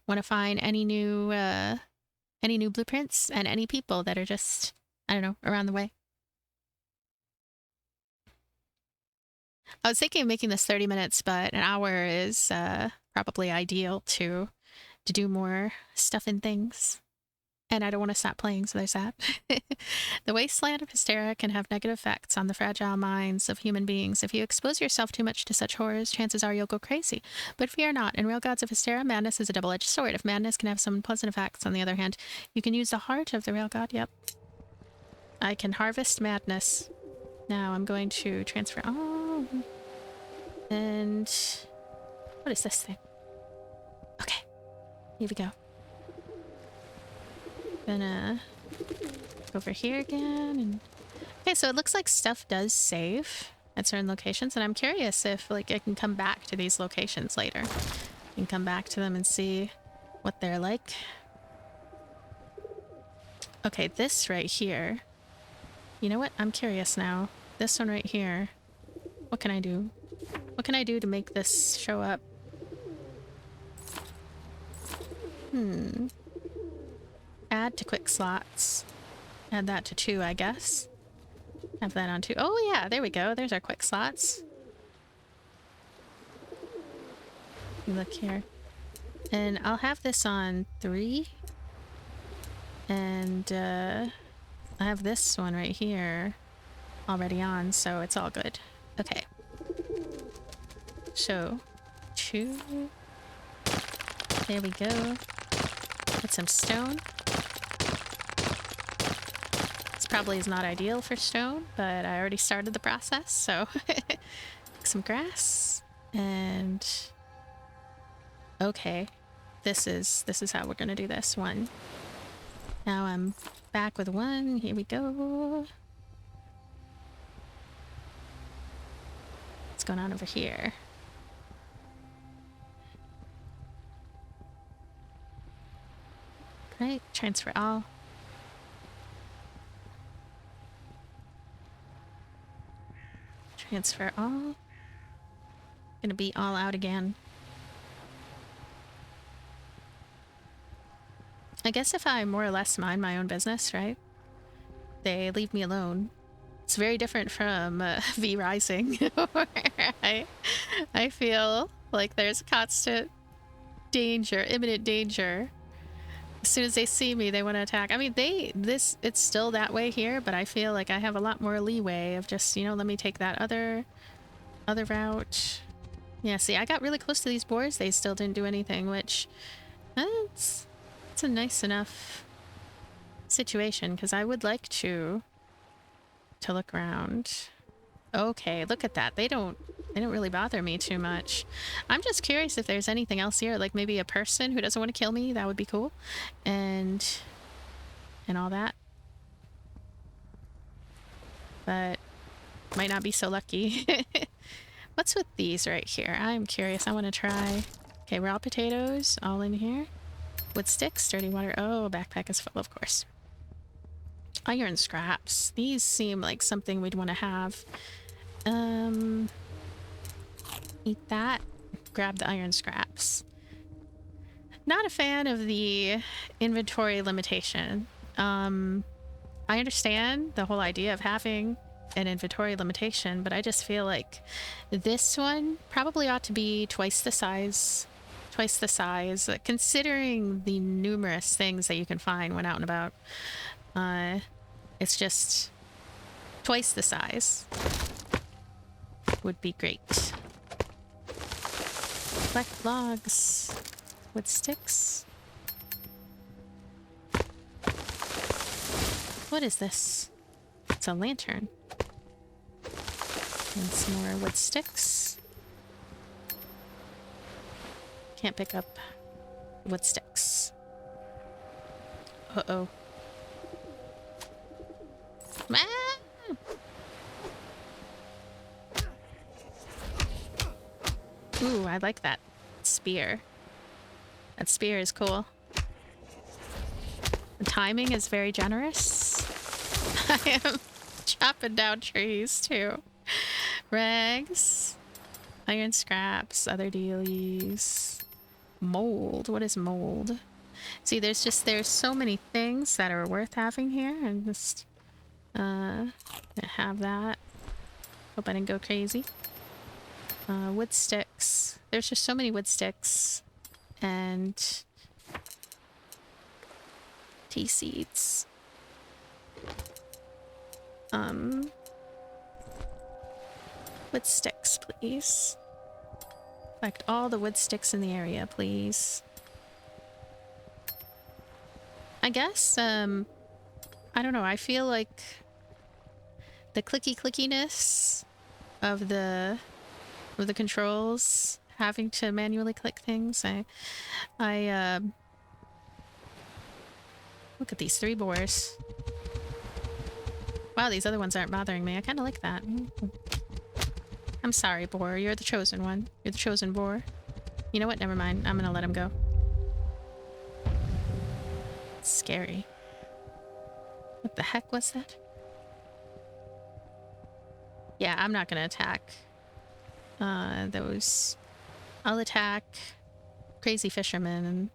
Want to find any new blueprints and any people that are just, I don't know, around the way. I was thinking of making this 30 minutes, but an hour is probably ideal to do more stuff and things. And I don't want to stop playing, so there's that. The wasteland of Hysterra can have negative effects on the fragile minds of human beings. If you expose yourself too much to such horrors, chances are you'll go crazy. But fear not. In Railgods of Hysterra, madness is a double-edged sword. If madness can have some unpleasant effects, on the other hand, you can use the heart of the Railgod. Yep. I can harvest madness. Now I'm going to transfer... Oh. And... What is this thing? Okay. Here we go. Gonna go over here again. And okay, so it looks like stuff does save at certain locations, and I'm curious if like I can come back to these locations later. I can come back to them and see what they're like. Okay, this right here. You know what? I'm curious now. This one right here. What can I do? What can I do to make this show up? Add to quick slots. Add that to 2, I guess. Have that on 2. Oh yeah, there we go. There's our quick slots. Look here. And I'll have this on 3. And I have this one right here already on, so it's all good. Okay. So, 2. There we go. Get some stone. This probably is not ideal for stone, but I already started the process, so some grass. And okay. This is how we're gonna do this one. Now I'm back with 1. Here we go. What's going on over here? Right, transfer all. Transfer all. Gonna be all out again. I guess if I more or less mind my own business, right? They leave me alone. It's very different from V Rising, where I feel like there's constant danger, imminent danger. As soon as they see me, they want to attack. I mean, it's still that way here, but I feel like I have a lot more leeway of just, you know, let me take that other route. Yeah, see, I got really close to these boars. They still didn't do anything, which it's a nice enough situation, because I would like to look around. Okay, look at that. They don't really bother me too much. I'm just curious if there's anything else here, like maybe a person who doesn't want to kill me. That would be cool. And all that. But might not be so lucky. What's with these right here? I'm curious. I want to try. Okay, raw potatoes all in here. Wood sticks, dirty water. Oh, a backpack is full, of course. Iron scraps. These seem like something we'd want to have. Eat that. Grab the iron scraps. Not a fan of the inventory limitation. I understand the whole idea of having an inventory limitation, but I just feel like this one probably ought to be twice the size, considering the numerous things that you can find when out and about. It's just twice the size would be great. Collect logs. Wood sticks. What is this? It's a lantern. And some more wood sticks. Can't pick up wood sticks. Uh-oh. Ah! Ooh, I like that spear. That spear is cool. The timing is very generous. I am chopping down trees too. Rags. Iron scraps. Other dealies. Mold. What is mold? See, there's so many things that are worth having here. And just have that. Hope I didn't go crazy. Wood sticks. There's just so many wood sticks. And tea seeds. Wood sticks, please. Collect all the wood sticks in the area, please. I guess, I don't know, I feel like the clickiness of the controls, having to manually click things, I Look at these 3 boars. Wow, these other ones aren't bothering me. I kind of like that. I'm sorry, boar. You're the chosen one. You're the chosen boar. You know what? Never mind. I'm gonna let him go. It's scary. What the heck was that? Yeah, I'm not gonna attack those. I'll attack crazy fishermen and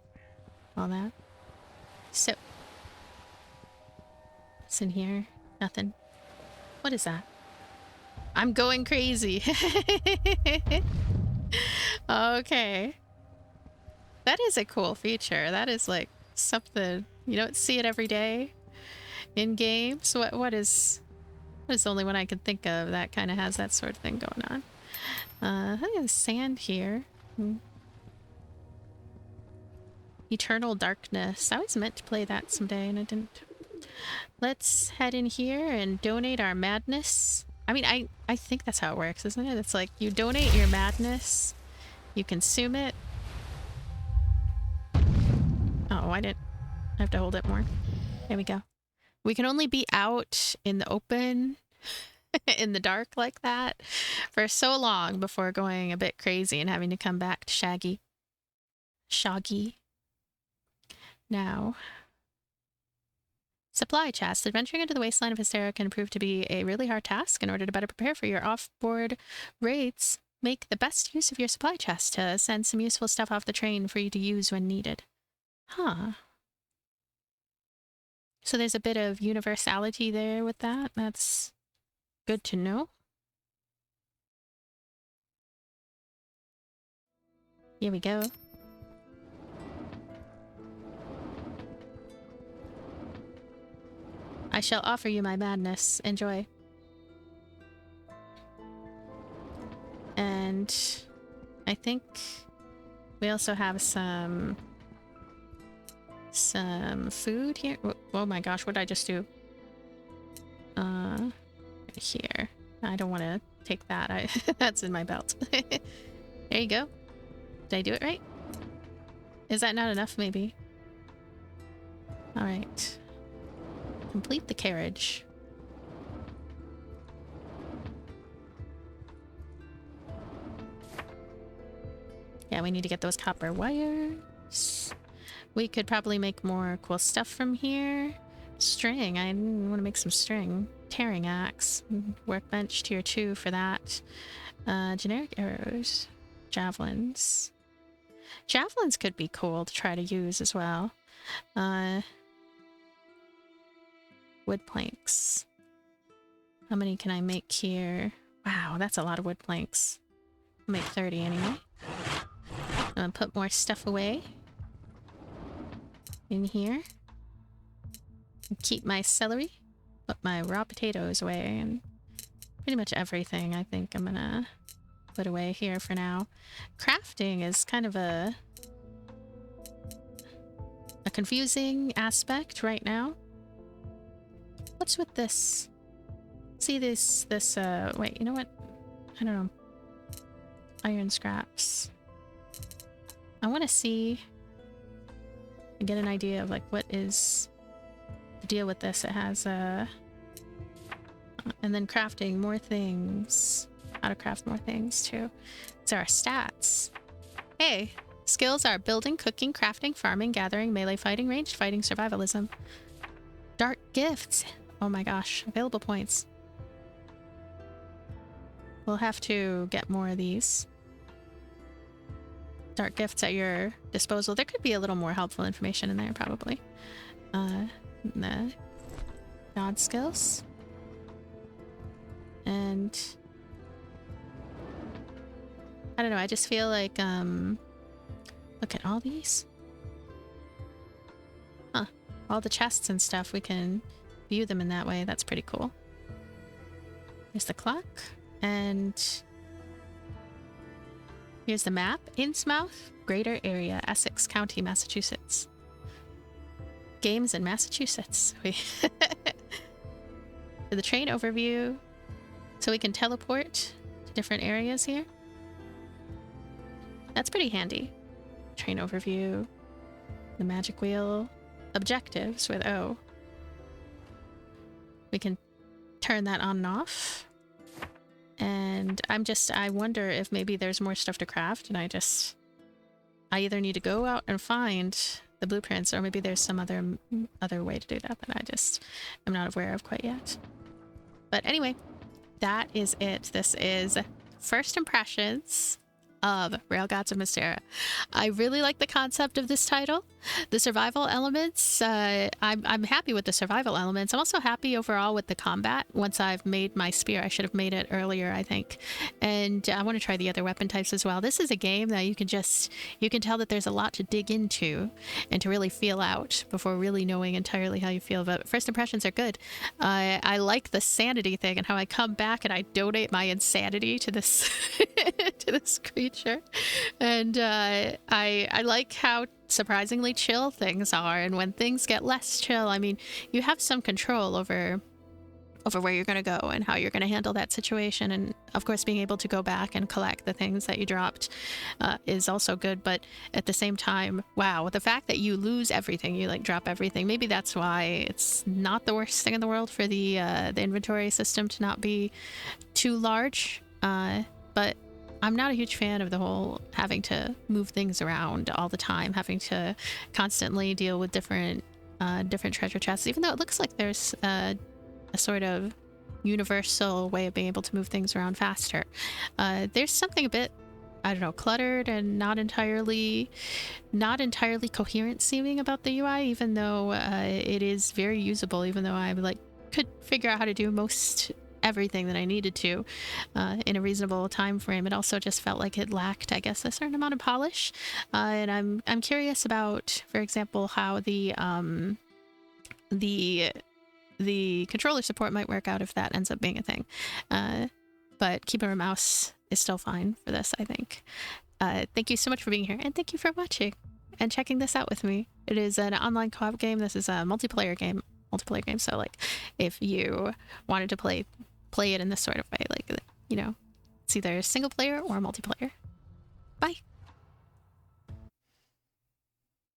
all that. So, what's in here? Nothing. What is that? I'm going crazy. Okay. That is a cool feature. That is like something, you don't see it every day in games. What is the only one I can think of that kind of has that sort of thing going on? I think there's sand here. Eternal Darkness. I was meant to play that someday and I didn't. Let's head in here and donate our madness. I mean, I think that's how it works, isn't it? It's like you donate your madness, you consume it. Oh, I didn't. I have to hold it more. There we go. We can only be out in the open, in the dark like that, for so long before going a bit crazy and having to come back to Shaggy. Now, supply chest. Adventuring into the wasteland of Hysterra can prove to be a really hard task. In order to better prepare for your off-board raids, make the best use of your supply chest to send some useful stuff off the train for you to use when needed. Huh. So there's a bit of universality there with that. That's good to know. Here we go. I shall offer you my madness. Enjoy. And I think we also have some food here. Oh my gosh, what did I just do? Here. I don't want to take that. That's in my belt. There you go. Did I do it right? Is that not enough, maybe? Alright. Complete the carriage. Yeah, we need to get those copper wires. We could probably make more cool stuff from here. String. I want to make some string. Tearing axe. Workbench tier 2 for that. Generic arrows. Javelins. Javelins could be cool to try to use as well. Wood planks. How many can I make here? Wow, that's a lot of wood planks. I'll make 30 anyway. I'm gonna put more stuff away in here. Keep my celery. Put my raw potatoes away, and pretty much everything I think I'm gonna put away here for now. Crafting is kind of a confusing aspect right now. What's with this? See this, wait, you know what? I don't know. Iron scraps. I want to see and get an idea of like what is the deal with this. It has and then crafting more things. How to craft more things too. These are our stats. Hey, skills are building, cooking, crafting, farming, gathering, melee fighting, ranged fighting, survivalism. Dark gifts. Oh my gosh, available points. We'll have to get more of these. Dark gifts at your disposal. There could be a little more helpful information in there, probably. The god skills. And I don't know, I just feel like, look at all these. Huh. All the chests and stuff, we can view them in that way. That's pretty cool. There's the clock. And here's the map. Innsmouth, Greater Area, Essex County, Massachusetts. Games in Massachusetts. The train overview. So we can teleport to different areas here. That's pretty handy. Train overview. The magic wheel. objectives with O. We can turn that on and off. And I wonder if maybe there's more stuff to craft, and I either need to go out and find the blueprints, or maybe there's some other way to do that that I just am not aware of quite yet. But anyway, that is it. This is first impressions of Railgods of Hysterra. I really like the concept of this title. The survival elements, I'm happy with the survival elements. I'm also happy overall with the combat. Once I've made my spear, I should have made it earlier, I think. And I want to try the other weapon types as well. This is a game that you can tell that there's a lot to dig into and to really feel out before really knowing entirely how you feel. But first impressions are good. I like the sanity thing and how I come back and I donate my insanity to this to this creature. And I like how surprisingly chill things are, and when things get less chill, I mean, you have some control over where you're going to go and how you're going to handle that situation. And of course, being able to go back and collect the things that you dropped is also good. But at the same time, wow, the fact that you lose everything, you like drop everything, maybe that's why it's not the worst thing in the world for the inventory system to not be too large. But I'm not a huge fan of the whole having to move things around all the time, having to constantly deal with different treasure chests, even though it looks like there's a sort of universal way of being able to move things around faster. There's something a bit, I don't know, cluttered and not entirely coherent seeming about the UI, even though it is very usable, even though I could figure out how to do most everything that I needed to in a reasonable time frame. It also just felt like it lacked, I guess, a certain amount of polish. And I'm curious about, for example, how the controller support might work out if that ends up being a thing. But keyboard and mouse is still fine for this, I think. Thank you so much for being here, and thank you for watching and checking this out with me. It is an online co-op game. This is a multiplayer game. So like, if you wanted to play it in this sort of way, like, you know, it's either single player or multiplayer. Bye.